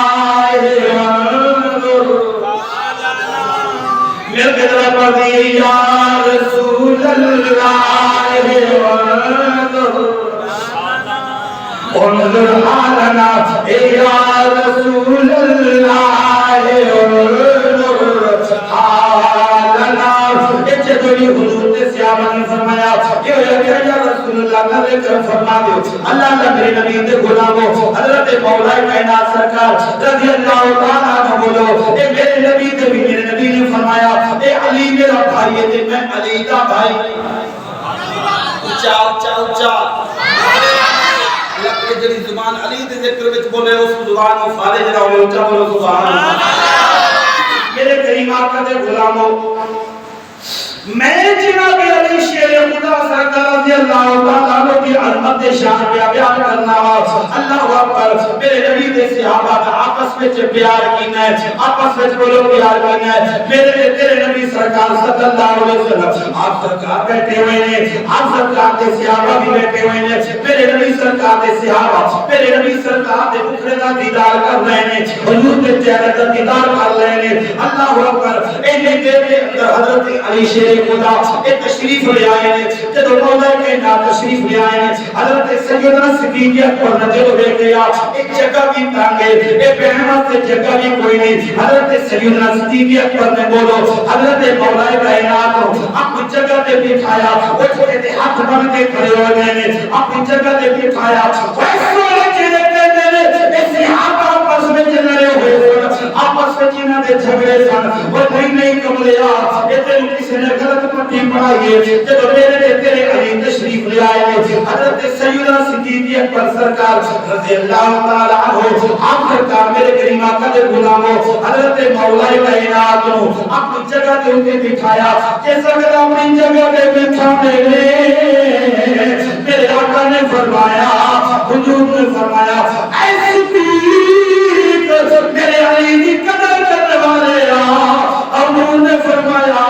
ذرا پڑھ دیئے یا رسول اللہ انظر حالنا یا رسول اللہ انظر حالنا. جدوی حضور نے صحابہ نے فرمایا یا رسول اللہ نظر کرم فرما دو. اللہ میرے نبی دے غلاموں حضرت مولا کائنات سرکار رضی اللہ تعالیٰ عنہ بولو اے میرے نبی دے بھی میرے نبی نے فرمایا اے علی میرا بھائی ہے میں علی دا بھائی. اچھا اچھا اچھا لکھ جڑی زبان علی دے ذکر وچ بولے اس زبان کو فارغ رہو اونچا بولو سبحان اللہ. میرے کریم آقا دے غلاموں میں جناب علی شیر خدا سرکار رضی اللہ تعالیٰ عنہ کی عظمت شان بیان کرنا اللہ اکبر. میرے نبی دے صحابہ آپس میں پیار کینا ہے آپس میں بولو پیار کینا ہے. میرے تیرے نبی سرکار صلی اللہ علیہ وسلم آپ سرکار بیٹھے ہوئے ہیں آپ سرکار دے صحابہ بھی بیٹھے ہوئے ہیں. میرے نبی سرکار دے صحابہ میرے نبی سرکار دے مخرے دا دیدار کر رہے ہیں حضور دے چہرے دا دیدار کر رہے ہیں. اللہ اکبر. اینے دیر میں حضرت علی شیر خدا ایک تشریف لے آئے ہیں جب مولا کائنات تشریف لے آئے ہیں حضرت سیدنا صدیق اکبر نظر ہو گیا ایک جگہ بھی تانگے ایک بہنوں سے جگہ بھی کوئی نہیں. حضرت سیدنا صدیق اکبر نے بولو حضرت مولا کائنات اپنی جگہ پہ بٹھایا وہ چھوٹے سے ہاتھ بن کے کھڑے ہو گئے ہیں اپنی جگہ پہ بٹھایا آپس میں چلے ہوئے آپس میں جنہاں دے جھگڑے سن وہ نہیں کملیا اتنے کسی نے غلط پٹی پڑھائی ہے جب میرے تیرے علی تشریف لے آئے ہیں حضرت سیدنا صدیق اکبر سرکار رضی اللہ تعالی عنہ آپ سرکار میرے کریم آقا دے غلاموں حضرت مولا کائنات کو اپنی جگہ تے اوپر بٹھایا جیسا کہ اپنی جگہ پہ بٹھانے میرے آقا نے فرمایا حضور نے فرمایا اے صدیق میرے علی کی قدر کرنے والے حضور نے فرمایا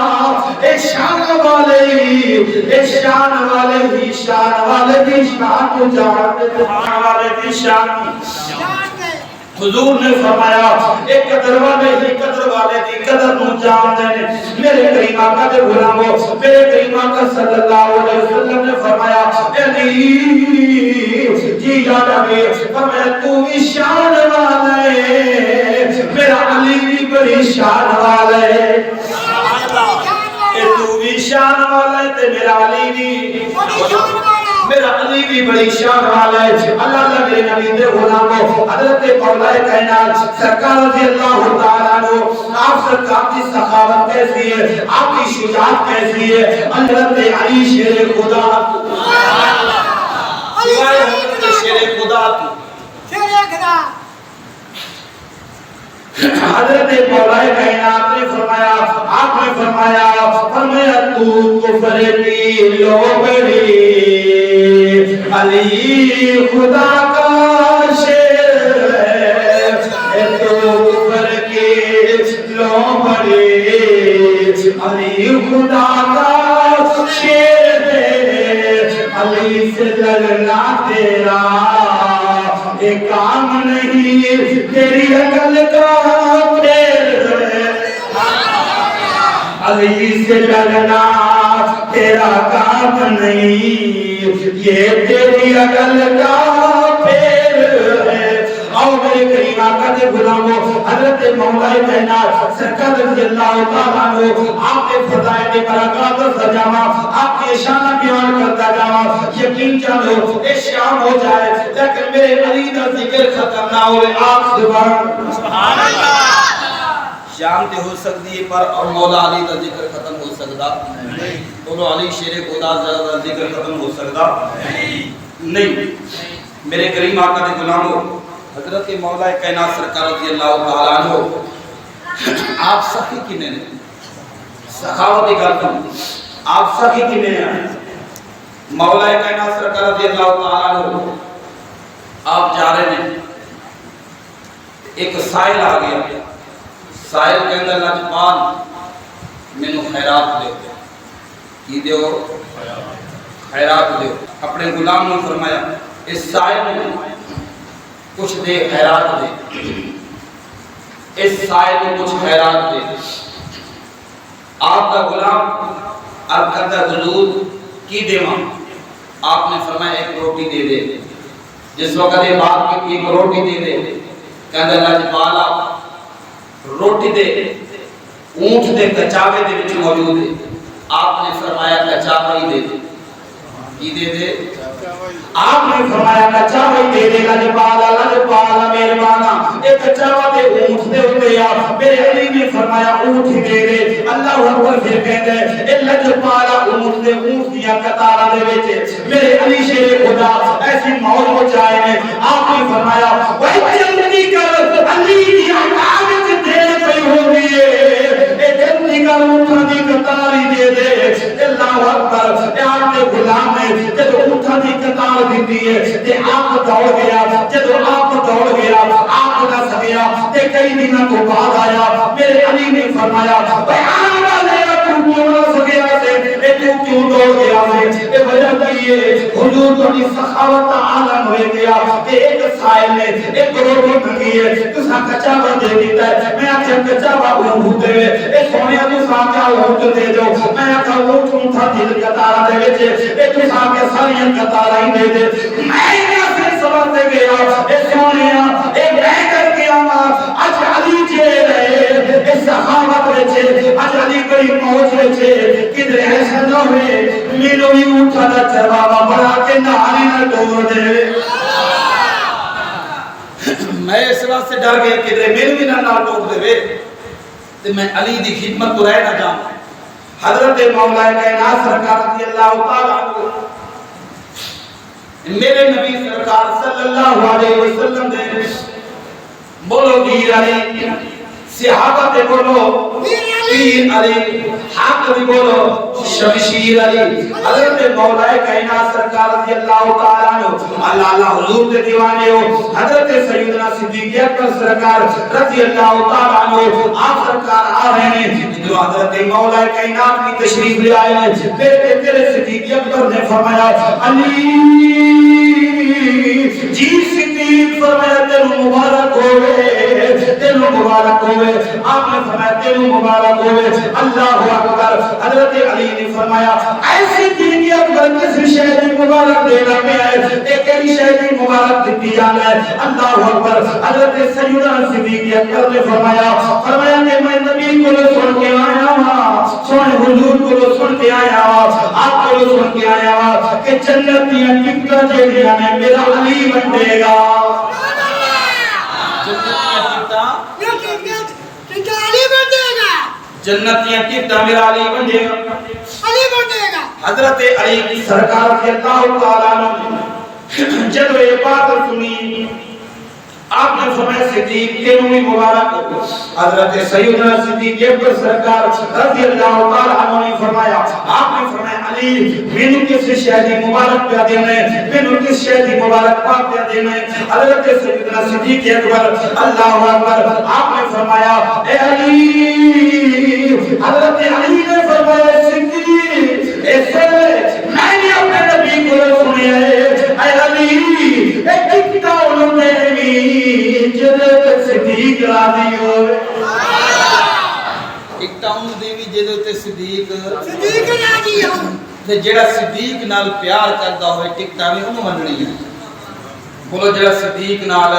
اے شان والے ہی شان کو جانتے والے کی شان حضور نے فرمایا ایک قدر والے کی قدر نو جانتے ہیں. میرے کریم آقا دے غلاموں میرے کریم آقا صلی اللہ علیہ وسلم نے فرمایا علی جی یاد آگے فرمایا تو بھی شان والا ہے میرا علی بھی بڑی شان والا ہے. تو بھی شان والا ہے تے میرا علی بھی بڑی شان والا ہے. اللہ میرے نبی دے غلاموں حضرت مولا کائنات سرکار رضی اللہ تعالیٰ عنہ آپ سرکار کی سخاوت کیسی ہے آپ کی شجاعت کیسی ہے. حضرت علی شیر خدا شیر خدا حضرت مولا کائنات نے فرمایا آپ نے فرمایا تو کفر کی لوبڑی علی خدا کا شیر ہے تو کفر کی لوبڑی علی خدا کا شیر ہے علی سے لڑنا تیرا ایک کام نہیں تیری عقل کا پھیر ہے علی سے لڑنا تیرا کام نہیں یہ تیری عقل کا پھیر ہے. اور میرے کریم آقا دے غلاموں حضرت مولا کائنات سرکار رضی اللہ تعالیٰ عنہ آپ کے فضائل برکات و سجامہ آپ کی شان بیان کرتا جاواں یقین جانو اے شام ہو جائے لیکن میرے علی دا ذکر ختم نہ ہوئے. آپ سبحان اللہ شام تے ہو سکتی ہے پر اور مولا علی دا ذکر ختم ہو سکتا نہیں. مولا علی شیر خدا دا ذکر ختم ہو سکتا نہیں. میرے کریم آقا دے غلاموں حضرت مولا کائنات سرکار رضی اللہ تعالیٰ عنہ آپ سخی کنے نے سخاوتی کرتا ہوں آپ سخی کنے ہیں مولا کائنات سرکار رضی اللہ تعالیٰ عنہ آپ جا رہے ہیں ایک سائل آ گیا سائل کے اندر لجپال میں نے خیرات دے کی دیو خیرات دیو اپنے غلام نے فرمایا اس سائل میں کچھ دے خیرات دے اس سائل میں کچھ خیرات دے. آپ کا غلام عرض کرتا حضور کی دیواں؟ آپ نے فرمایا ایک روٹی دے دے۔ جس وقت یہ بات کی ایک روٹی دے دے، کہندہ اللہ جبالا روٹی دے، اونٹ دے کچاوے دے وچ موجود ہے۔ آپ نے فرمایا کچاوہ ہی دے دے۔ کی دے دے؟ آپ نے فرمایا کچاوہ ہی دے دے۔ لجپالا مہربانا ایک کچاوہ دے اونٹ دے ہوتے آپ۔ میرے علی نے فرمایا اونٹ ہی دے دے۔ اللہ اکبر پھر کہتے ہیں اے لجپالا اونٹ دے اونٹ دیا قطارہ دے وچ میرے علی شیر خدا ایسی موت مچائے نے۔ آپ نے فرمایا وہی جلدی کر علی دی آواز دیر پئی ہوندی ہے، اے جلدی کر اونٹاں دی قطار ہی دے دے۔ اللہ اکبر اے آپ دے غلام نے جب اونٹاں دی قطار دیتی ہے تے آپ دوڑ گیا۔ جب آپ دوڑ گیا آپ نہ سکیا تے کئی دنوں تو بعد آیا۔ میرے علی نے فرمایا اے آنے والے تو کیوں نہ سکیا سے، اے تو کیوں دوڑ گیا سے؟ اے وجہ کی ہے حضور کی سخاوت عالم ہوئے گیا کہ ایک سائل نے ایک روٹی بھنگی ہے تسا کچاوا دے دیتا ہے۔ میں آکھا کچاوا اونٹ دے اے سونے تسا کیا اونٹ دے دو؟ میں آکھا اونٹ اونٹا دل قطارہ دے وچ اے تسا کے ساریاں قطارہ ہی دے دے۔ میں سے سبق دے گیا اے سونیا اے میں کر گیا اج علی جے رہے اے سخاوت وچ اج علی بڑی موج وچ کدھر ایسا نہ ہوئے میرے بھی اونٹا دا چرواوا بڑا کے نالی نہ ڈور دے۔ میں اس بات سے ڈر گیا کہ میرے بھی نہ ٹوک دے تے میں علی دی خدمت تو رہ نہ جاؤں۔ حضرت مولا کائنات سرکار رضی اللہ تعالیٰ عنہ میرے نبی سرکار صلی اللہ علیہ وسلم دے بولو ویر علی، صحابہ دے بولو ویر علی، حق دی بولو شمشیر علی۔ حضرت مولا کائنات سرکار رضی اللہ تعالیٰ عنہ اللہ اللہ حضور دے دیوانے ہو۔ حضرت سیدنا صدیق اکبر سرکار رضی اللہ تعالیٰ عنہ آپ سرکار آ رہے ہیں جو حضرت مولا کائنات کی تشریف لے آئے ہیں۔ تیرے صدیق اکبر نے فرمایا علی جی صدیق فرمایا تیرو مبارک ہوئے، تیرو مبارک ہوئے۔ آپ نے فرمایا تیرو مبارک ہوئے۔ اللہ اکبر۔ حضرت علی نے فرمایا ایسی صدیق اکبر کسی شہری مبارک دینا میں آئے ایک ایسی شہری مبارک دیتی جانا ہے۔ اللہ اکبر۔ حضرت سیدنا صدیق اکبر نے فرمایا کہ میں نبی کو سن کے آیا ہوں، سونے حضور کو سن کے آیا ہوں، آپ کو سن کے آیا ہوں کہ جنتیاں ٹکٹاں جیڑیاں نے میرا علی بنڈے گا۔ جنتیاں ٹکٹاں میرا علی بنڈے گا، علی بنڈے گا۔ حضرت علی کی سرکار رضی اللہ تعالیٰ عنہ جب یہ بات سنی آپ نے فرمایا صدیق تینوں بھی مبارک ہو۔ حضرت سیدنا صدیق اکبر سرکار رضی اللہ تعالیٰ عنہ نے فرمایا آپ نے فرمایا علی مینوں کس شہری مبارک پہ دینا ہے، مینوں کس شہری مبارک پہ دینا ہے۔ حضرت سیدنا صدیق اکبر اللہ اکبر آپ نے فرمایا اے علی، حضرت علی نے فرمایا صدیق ایسے میں نے اپنے نبی کو سنیا ہے اے علی ایک کتا انہوں نے جدے صدیق راضی ہوئے، ایک ٹاؤن دیوی جدے صدیق راضی ہو تے جڑا صدیق نال پیار کردا ہوئے ٹکٹا میں انہوں مننی ہے۔ بولو جڑا صدیق نال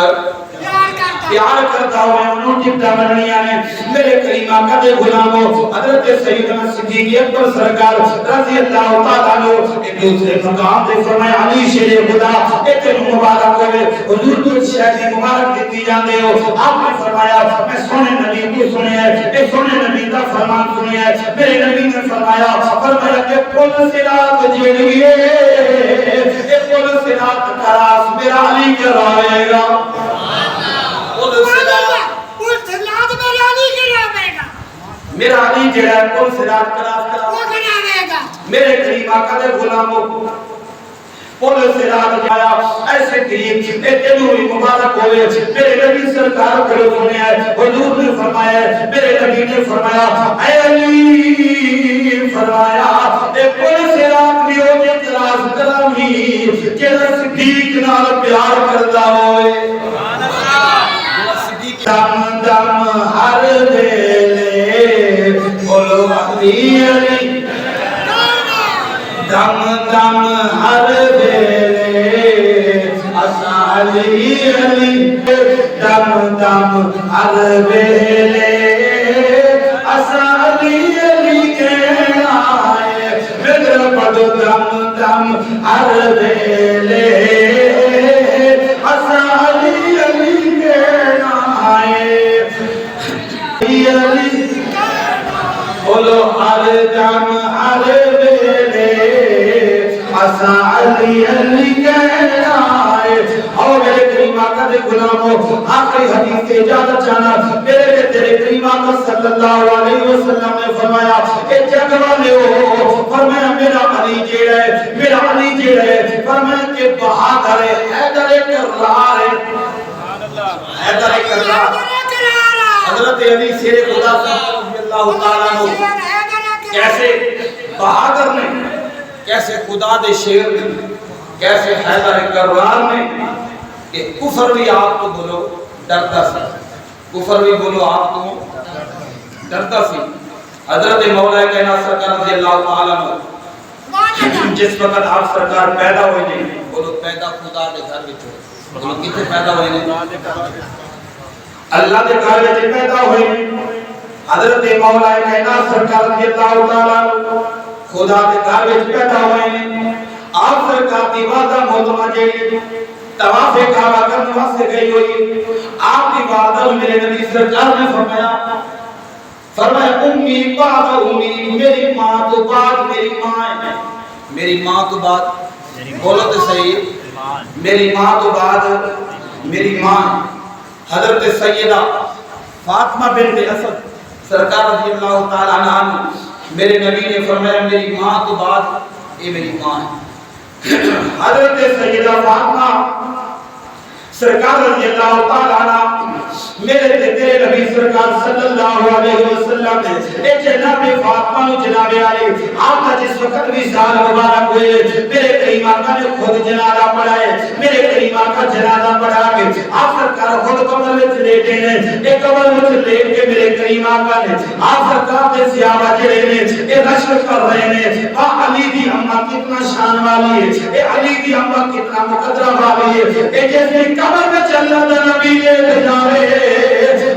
پیار کرتا ہوئے انہوں ٹکٹا مننی ہے۔ میرے کریم آقا دے غلاموں حضرت سیدنا صدیق اکبر سرکار رضی اللہ تعالیٰ عنہ ایک دوسرے مقام دے فرمایا علی شیر خدا ایک مبارک ہوئے حضور کو شہری مبارک دیتی جاندے ہو۔ آپ نے فرمایا میں سونے نبی کو سنے ہیں، اے سونے نبی کا فرمان سنے ہیں۔ میرے نبی نے فرمایا کہ پل صراط جیڑی ہے اے پل صراط کراس میرا علی کرائے گا۔ میرا علی جڑا ہے پل صراط کراس کرا میرے کریم آقا دے غلاموں پل صراط آیا ایسے قریب اے تینوں بھی مبارک ہوئے۔ میرے نبی سرکار کو سنے ہیں حضور نے فرمایا میرے نبی نے فرمایا اے علی فرمایا اے پل صراط بھی ہو کے کراس کرامی جڑا صدیق نال پیار کردا ہوئے، دم دم ہر ویلے بولو علی علی دم دم ہر ویلے اساں علی علی دم دم ہر ویلے اساں علی علی کہنا ہے میرا پڑھو دم دم ہر ویلے اساں علی علی کہنا ہے علی بولو ہر دم ہر ویلے اساں علی علی کہنا ہے اور میرے کریم آقا دے غلاموں آخری حدیث سے اجازت چاہنا میرے تیرے کریم آقا صلی اللہ علیہ وسلم نے فرمایا اے جگ والے ہو فرمایا میرا علی جیڑا ہے فرمایا کہ بہادر ہے حیدر کرار ہے حیدر کرار حضرت علی شیر خدا رضی اللہ تعالیٰ عنہ کیسے بہادر نے کیسے خدا دے شیر نے کیسے حیدر کرار نے کہ کفر بھی آپ تو بولو ڈرتا سی کفر بھی بولو آپ تو ڈرتا سی حضرت مولا کائنات سرکار رضی اللہ تعالیٰ عنہ جس وقت آپ سرکار پیدا ہوئے نہیں بولو پیدا خدا دے گھر وچ ہوئے بولو کتنے پیدا ہوئے نہیں اللہ دے گھر وچ پیدا ہوئے حضرت مولا کائنات سرکار رضی اللہ تعالیٰ عنہ خدا دے گھر وچ پیدا ہوئے آپ سرکار دی وعدہ محترمہ جیڑی طواف کعبہ کرنے واسطے گئی ہوئی آپ کی وعدہ میرے نبی سرکار نے فرمایا امی بعد امی میری ماں تو بعد میری ماں ہے میری ماں تو بعد بولو تو صحیح میری ماں تو بعد میری ماں حضرت سیدہ فاطمہ بنت اسد سرکار رضی اللہ تعالیٰ عنہ میرے نبی نے فرمایا میری ماں تو بعد یہ میری ماں ہے حضرت سیدہ فاطمہ سرکار رضی اللہ تعالیٰ عنہ میرے تیرے نبی سرکار صلی اللہ علیہ وسلم نے اے جناب فاطمہ نو جناب علی آپ کا جس وقت بھی سال مبارک ہوئے میرے کریم آقا نے خود جنازہ پڑھائے میرے کریم آقا جنازہ پڑھا کے آپ سرکار خود قبر میں لیٹے نے ایک قبر میں لیٹ کے میرے کریم آقا نے آپ سرکار کے صحابہ جڑے نے اے رشک کر رہے نے علی دی اماں کتنا شان والی ہے اے علی دی اماں کتنا مقدرہ والی ہے اے جیسے قبر میں چل رہا نبی لے جاوے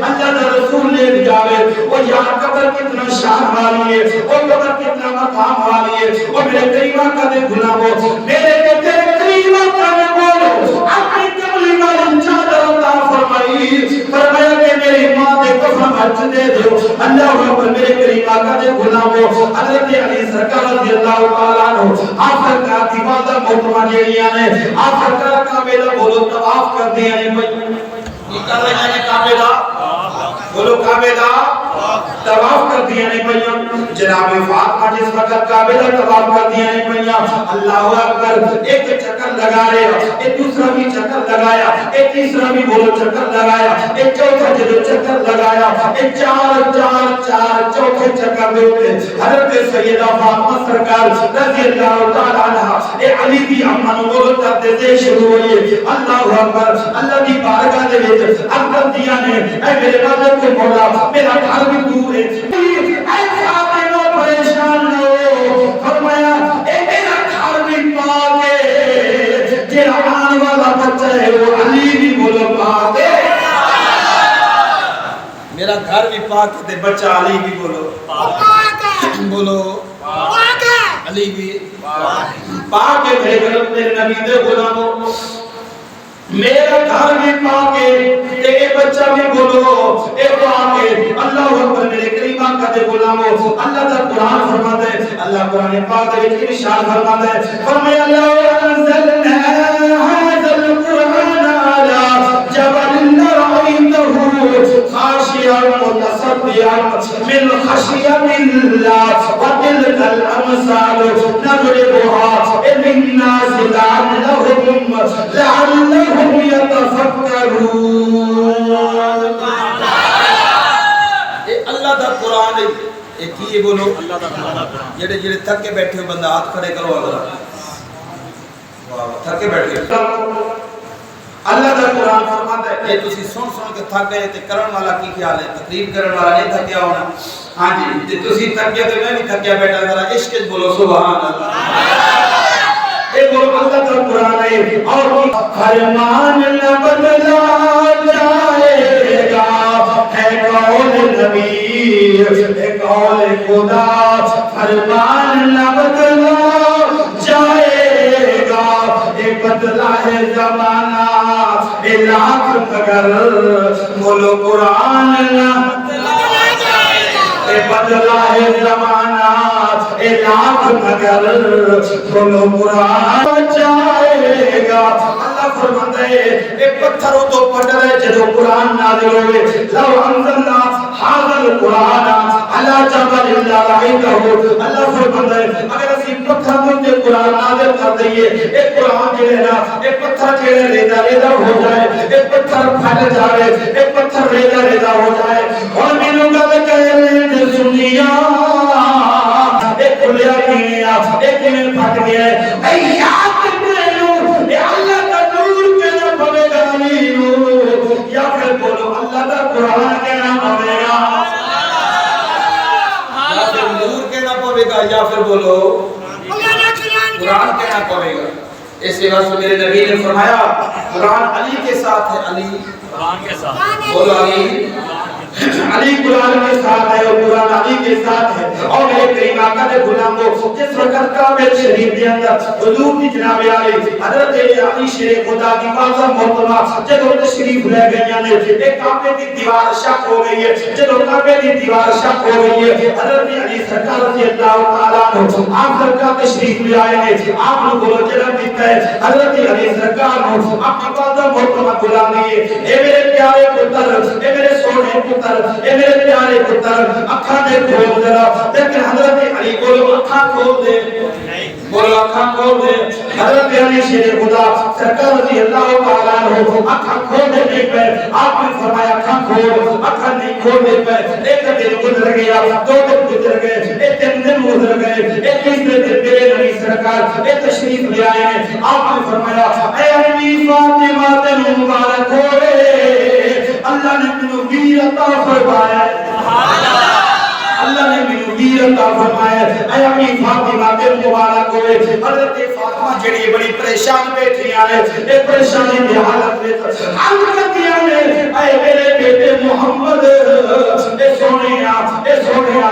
اللہ دا رسول لے جاوے وہ یہاں قبر کتنا شان والی ہے وہ قبر کتنا مقام والی ہے وہ میرے کریم آقا دے غلاموں میرے تیرے کریم آقا نے بولو اپنی کملی والی چادر عطا فرمایا کہ میری ماں دے کفن بچ دے دو اللہ اکبر میرے کریم آقا دے غلاموں حضرت علی سرکار رضی اللہ تعالیٰ عنہ آپ سرکار دی وعدہ محترمہ جیڑیاں نے آپ سرکار کعبے دا بولو طواف کر دیا نے یہ کر رہے ہیں کعبے دا بولو کعبے دا طواف کر دیا نے پئیاں جناب فاطمہ جس وقت کعبے دا طواف کر دیا نے پئیاں اللہ اکبر ایک چکر لگا رہے ایک دوسرا بھی چکر لگایا ایک تیسرا بھی بولو چکر لگایا ایک چوتھا جدو چکر لگایا ایک چار چوتھے چکر دے ہوتے حضرت سیدہ فاطمہ سرکار رضی اللہ تعالیٰ عنہ اے علی دی اماں نو بولو کرتے دے شروع ہوئے اللہ اکبر اللہ دی بارگاہ دے وچ اکبر دیا نے اے میرے مالک کو مولا میرا گھر بھی دور ہے اے فاطمہ پریشان نہ ہو فرمایا اے میرا گھر بھی پاک ہے جڑا آنے والا بچہ ہے وہ علی بھی بولو پاک ہے میرا گھر بھی پاک ہے بچہ علی بھی بولو پاک ہے بولو پاک ہے علی بھی پاک ہے میرے نبی دے غلاموں میرا گھر بھی پاک ہے تے اے بچہ بھی بولو اے پاک ہے اللہ اکبر میرے کریم آقا دے غلاموں اللہ دا قرآن فرماتا ہے اللہ قرآن پاک دے وچ ارشاد فرماتا ہے فرمایا لو انزلنا هذا القرآن على جبل لرأيته خاشعا متصدعا من خشية الله وتلك الأمثال نضربها للناس لعلهم يتفكرون اللہ دا قرآن ہے ایک ہی بولو جڑے جڑے تھک کے بیٹھے ہو بندہ ہاتھ کھڑے کرو اگر تھک کے بیٹھے اللہ کا قرآن فرماتا ہے کہ تسی سن کے تھک گئے تے کرن والا کی خیال ہے؟ تقریر کرن والا نہیں تھکیا ہونا؟ ہاں جی تے تسی تھک گئے تے میں بھی تھکیا بیٹھا، ذرا عشق وچ بولو سبحان اللہ۔ ایک اور اللہ کا قرآن ہے اور فرمان نہ بدلا جائے گا، ہے قول نبی ہے قول خدا، فرمان نہ بدلا جائے گا، اے بدلا ہے زمانہ اے لاکھ مگر بولو قرآن نہ بدلا جائے گا، اے بدلا ہے زمانہ اے لاکھ مگر بولو قرآن جائے گا۔ اللہ فرماتا ہے اے پتھروں تو پٹر ہے جدو قرآن نازل ہوئے، لو انزلنا ھذا القرآن علی جبل لرأیتہ، اللہ فرماتا ہے اگر اسی پتھر تے قرآن نازل کر دئیے، اے قرآن جڑے نا اے پتھر جڑے ریزہ ریزہ ہو جائے، اے پتھر پھٹ جائے، اے پتھر ریزہ ریزہ ہو جائے، اور مینوں گل کہے سنیا اے کھلیا گیا اے کیویں پھٹ گیا اے یاد کرو اے اللہ کا نور کہنا پڑے گا علی نور، یا پھر بولو اللہ کا قرآن کہنا پڑے گا، یا پھر نور کہنا پڑے گا، یا پھر بولو قرآن کہنا پڑے گا۔ اس واسطے میرے نبی نے فرمایا قرآن علی کے ساتھ ہے، علی قرآن کے ساتھ، بولو علی علی قرآن کے ساتھ ہے اور قرآن علی کے ساتھ ہے۔ اور میرے کریم آقا نے غلاموں جس وقت کعبہ شریف کے اندر حضور کی جناب علی حضرت علی شیر خدا کی واضح محترمہ جب تشریف لے گئی نے ایک کعبے کی دیوار شق ہو گئی ہے، جب کعبے کی دیوار شق ہو گئی ہے حضرت علی سرکار رضی اللہ تعالیٰ عنہ آپ سرکار تشریف لے آئے ہیں، آپ نے بولو جنم دیتا ہے حضرت علی سرکار نے اپنی واضح محترمہ بلا دیے، اے میرے پیارے پتر، اے میرے سونے پتر، اے میرے پیارے پتر اکھاں دے کھول ذرا، لیکن حضرت علی بولو اکھاں کھول دے، بولو اکھاں کھول دے، حضرت علی شیر خدا سرکار رضی اللہ تعالیٰ عنہ اکھاں کھول دے نہیں پہ، آپ نے فرمایا اکھاں کھول، اکھاں نہیں کھول دے پہ، ایک دن گزر گیا، دو دن گزر گئے، ایک دن گزر گئے، ایک تیسرے دن میرے نبی سرکار ایک تشریف لے آئے ہیں، آپ نے فرمایا اے امی فاطمہ تینوں مبارک ہوئے، اللہ نے منو ویر عطا فرمایا، اللہ نے منو ویر عطا فرمایا، اے امی فاطمہ تے مبارک ہوئے۔ حضرت فاطمہ جڑی بڑی پریشان بیٹھی ہیں، اے پریشانی دی حالت وچ عرض کردیاں نے اے میرے بیٹے محمد اے سونیا اے سونیا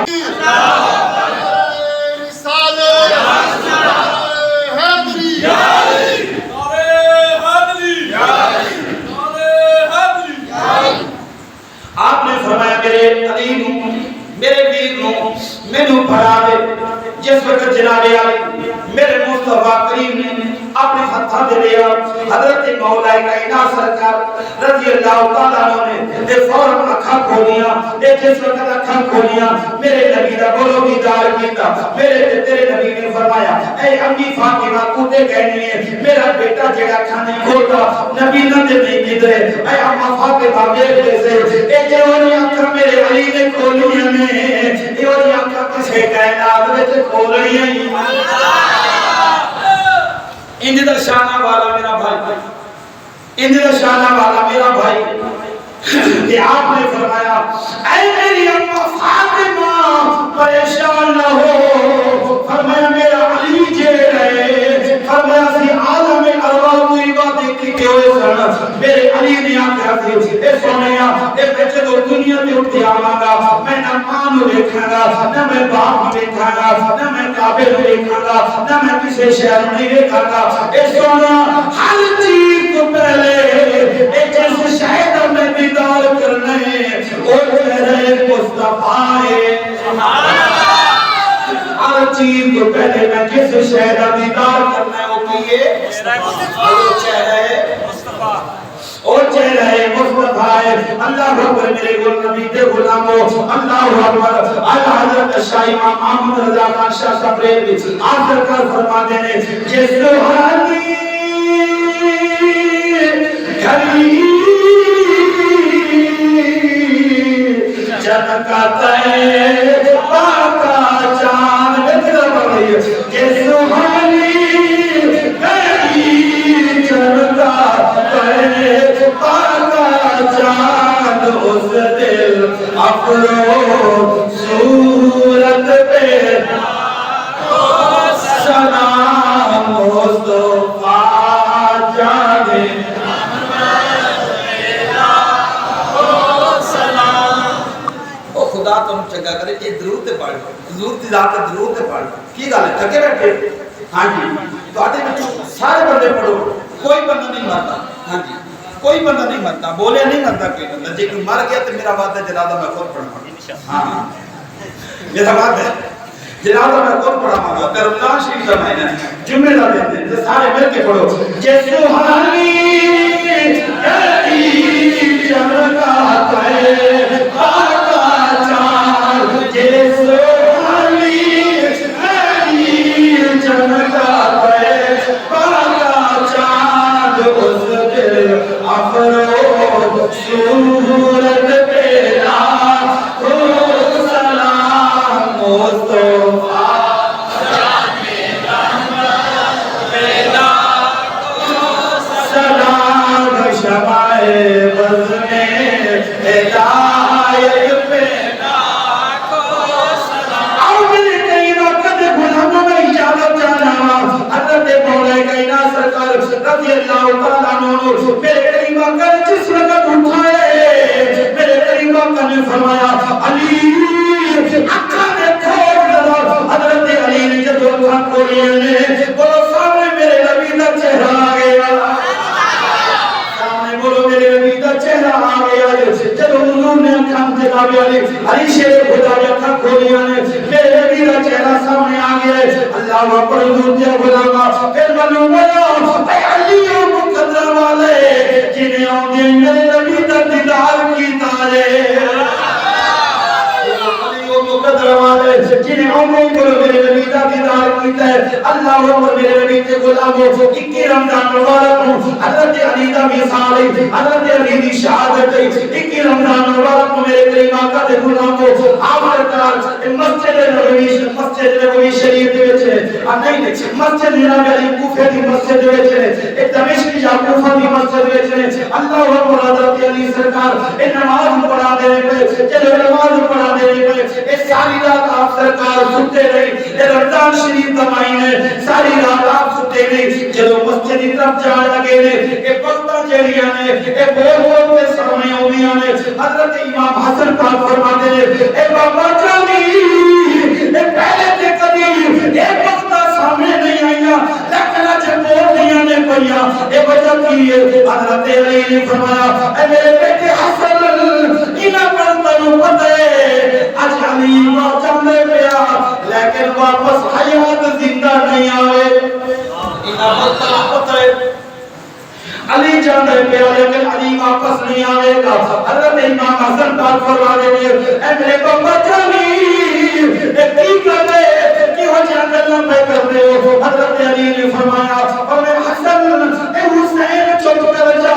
آپ نے فرمایا میرے علی نو میرے ویر نو مینوں پڑھا دے، جس وقت جناب علی میرے مصطفیٰ کریم نے اپنے ہاتھاں دے لیا حضرت مولا کائنات سرکار رضی اللہ تعالیٰ عنہ نے فوراً اکھاں کھولیاں، جس وقت اکھاں کھولیاں میرے نبی دا بولو دیدار کیتا، میرے تیرے نبی نے فرمایا اے امی فاطمہ کو تے کہنی ہے میرا بیٹا جڑا اکھاں نہیں کھولتا نبی نہ دے نہیں کیتے، اے اما فاطمہ میرے سے اے جو اکھاں میرے علی نے کھولیاں نے اے اکھاں کسے کائنات وچ کھولنیاں ہی انج دا شانہ والا میرا بھائی، انج دا شانہ والا میرا بھائی، کہ آپ نے فرمایا اے میری اماں فاطمہ پریشان نہ ہو، فرمایا میرا علی جے رہے، فرمایا سی عالم ارواح کو عبادت کی ہوئے سن، میرے علی نے آکھا سی اے سونیا اے بچے تو دنیا میں اٹھتے آواں گا، میں نہ ماں نو دیکھاں گا، نہ میں باپ نو دیکھاں گا، نہ میں کعبے نو دیکھاں گا، نہ میں کسی شہر نو نہیں دیکھاں گا، اے سونیا ہر چیز تو پہلے اے جس شہر میں دیدار کرنے او چہرے مصطفیٰ ہر چیز تو پہلے میں جس شہر کا دیدار کرنا ہے وہ کیے وہ چہرے مصطفیٰ، او چہرے مصطفیٰ ہے۔ اللہ اکبر میرے نبی دے غلاموں، اللہ اکبر۔ اعلیٰ حضرت شاہ امام محمد رضا خان شاہ صاحب ریلوی آپ سرکار فرماتے ہیں جس روحانی گھری چمکتا ہے پاکا چاند بہتر بڑی جس روحانی گھری چمکتا ہے افروز صورت پہ سلام مصطفیٰ جانے او خدا تم چنگا کرے یہ درود تے پڑھ حضور دی ذات تے درود تے پڑھ کی گل ہے تھکے بیٹھے ہاں جی تواڈے وچوں سارے بندے پڑھو کوئی بندہ نہیں مرتا ہاں جی کوئی بندہ نہیں مرتا بولے نہیں مرتا کوئی بندہ جے کوئی مر گیا تو میرا وعدہ جنازہ میں خود پڑھاں ہاں میرا وعدہ ہے جنازہ میں خود پڑھاں گا تے رمضان شریف کا مہینہ ہے جمعے دا دن ہے تے سارے مل کے پڑھو جے سبحانی چمکا تے آقا چاند جے سبحانی چمکا تے آقا چاند اس دل افروز صورت پہ لاکھوں سلام مصطفیٰ سلام شمائے بزم ہدایت پہ اور میرے کئی وقت غلاموں میں اجازت جانا حضرت مولا کائنات سرکار رضی اللہ تعالیٰ عنہ میرے کئی وقت جس وقت اٹھائے میرے کئی وقت نے فرمایا علی اکھا نے کھول دلا حضرت علی نے جب اکھا کھولی نے بولو سامنے میرے نبی کا چہرہ آ گیا سامنے بولو میرے نبی کا چہرہ آ گیا جب حضور نے اکھا جناب علی شیر خدا نے اکھا کھولی نے میرے نبی کا چہرہ سامنے آ گیا اللہ اکبر حضور کیا بولا پھر معلوم ہوا اے علی مقدر والے جنہیں آؤں میرے نبی کا دیدار کیتا ہے مقدر والے جنہیں عمریں کرو میرے نبی کا دیدار کیتا ہے اللہ اکبر میرے نبی کے غلاموں 21 رمضان مبارک ہوں حضرت علی کا مثال ہے حضرت علی کی شہادت ہے 21 رمضان مبارک ہوں میرے کریم آقا کے غلاموں آپ سرکار مسجد نبوی شریف دے وچ ہے نہیں مسجد جناب علی کوفے دی مسجد دے وچ ہے ایک دمشق یا کوفہ دی مسجد وچ ہے اللہ اکبر حضرت علی سرکار نماز پڑھا دے پے چلو نماز پڑھا دے پے ساری رات آپ سرکار ستے رہی رمضان شریف کا مہینہ ساری رات آپ ستے رہی جب مسجد کی طرف جان لگے نے اے پتہ جڑیاں نے اے بول کے سامنے اوندیاں نے حضرت امام حسن پاک فرماتے ہیں اے بابا جانی اے پہلے تے کبھی اے پتہ سامنے نہیں آیا لیکن جب بول دیاں نے پیا اے وجہ کی ہے حضرت علی نے فرمایا اے میرے بیٹے حسن انہاں پر تانوں پتہ ہے آج علی موت چاہتے پیا لیکن واپس حیات زندہ نہیں آئے علی چاہتے پیا لیکن علی واپس نہیں آئے گا حضرت امام حسن پاک فرماتے ہیں اے میرے بابا جانی کی کرے کیوں جاننا میں کرتے ہو حضرت علی نے فرمایا اور میں حسن اے حسین چپ کر جا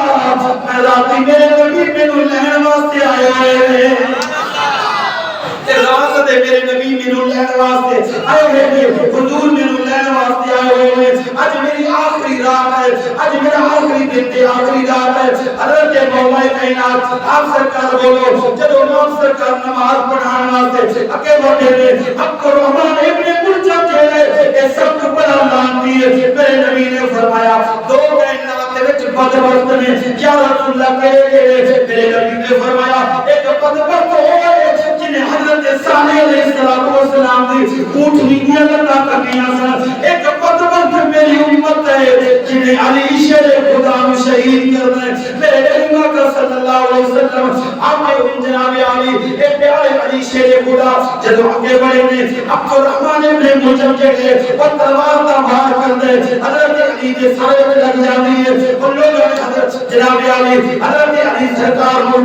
میں راتی میرے نبی میں لہن واسطے آئے ہوئے رات دے میرے نبی مینوں لین واسطے آئے ہوئے حضور مینوں لین واسطے آئے ہوئے اج میری آخری رات ہے اج میرا آخری دن تے آخری رات ہے حضرت مولا کائنات آپ سرکار بولو جب امام سرکار نماز پڑھان واسطے اگے بڑھے نے عبد الرحمن ابن ملجم جڑے اے سب کو بڑا لانتی ہے میرے نبی نے فرمایا دو کائنات دے وچ بدبخت نے یا رسول اللہ کہے میرے نبی نے فرمایا ایک بدبخت ہوئے جنہیں حضرت صالح علیہ السلام دی اونٹنی دیا لگا کرنیاں سن ایک بدبخت میری امت ہے جنہیں علی شیر خدا میں شہید کرنا ہے میرے کریم آقا صلی اللہ علیہ وسلم آپ کے جناب علی ایک پیارے علی شیر خدا جب آگے بڑھے نے عبد الرحمن ابن ملجم جگہ اور تلوار کا بھار کر دے حضرت علی کے سارے میں لگ جاتی ہے ان لوگوں نے حضرت جناب علی سرکار کو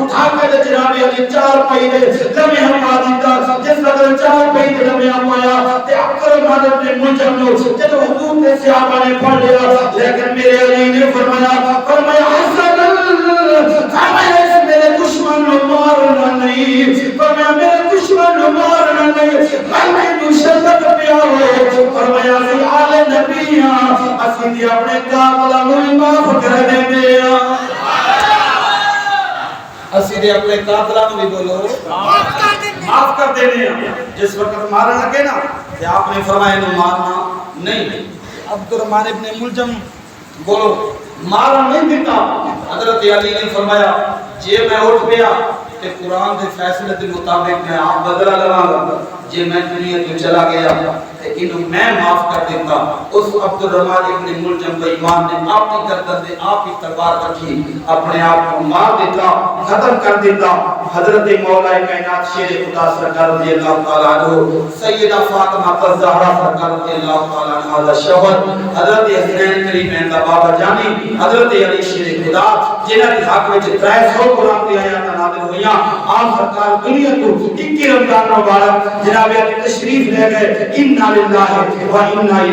اٹھا کر جناب علی 4 پہیے لمحے ہمارا دیتا جس وقت 4 پہیے لمحے ہمایا تے عبد الرحمن ابن ملجم نے جب حضور کے صحابہ نے پڑھ لیا لیکن میرے علی نے فرمایا حسن میرے دشمن کو مارنا نہیں فرمایا میرے دشمن کو مارنا نہیں میں شدت پیارو فرمایا سی آل نبیاں اسی دی اپنے قاتلاں نوں معاف کر دیندے ہاں اسی دے اپنے قاتلاں نوں بھی بولو معاف کر دیتے معاف کر دینے ہیں۔ جس وقت مارن لگے نا کہ آپ نے فرمایا انہوں مارنا نہیں۔ عبد الرحمن ابن ملجم بولو مارن نہیں دیتا۔ حضرت علی نے فرمایا جے میں اٹھ گیا کہ قرآن کے فیصلے کے مطابق میں آپ بدلہ لواں گا، جے میں دنیا تو چلا گیا کہ انہوں میں معاف کر دیتا۔ اس عبد الرحمن ابن ملجم کو ایمان نے آپ کی گردن دے آپ کی تلوار رکھی، اپنے آپ کو مار دیتا، ختم کر دیتا۔ حضرت مولا کائنات شیر خدا سرکار رضی اللہ تعالیٰ عنہ، سیدہ فاطمہ الزہرا سرکار رضی اللہ تعالیٰ عنہ دا شوہر، حضرت حسین کریمین دا بابا جانی، حضرت علی شیر خدا جنہاں کے حق وچ 300 قرآن کی آیات نازل ہوئیاں۔ آپ سرکار دنیا کو 21 رمضان مبارک جناب علی تشریف لے گئے۔ انا للہ و انا الیہ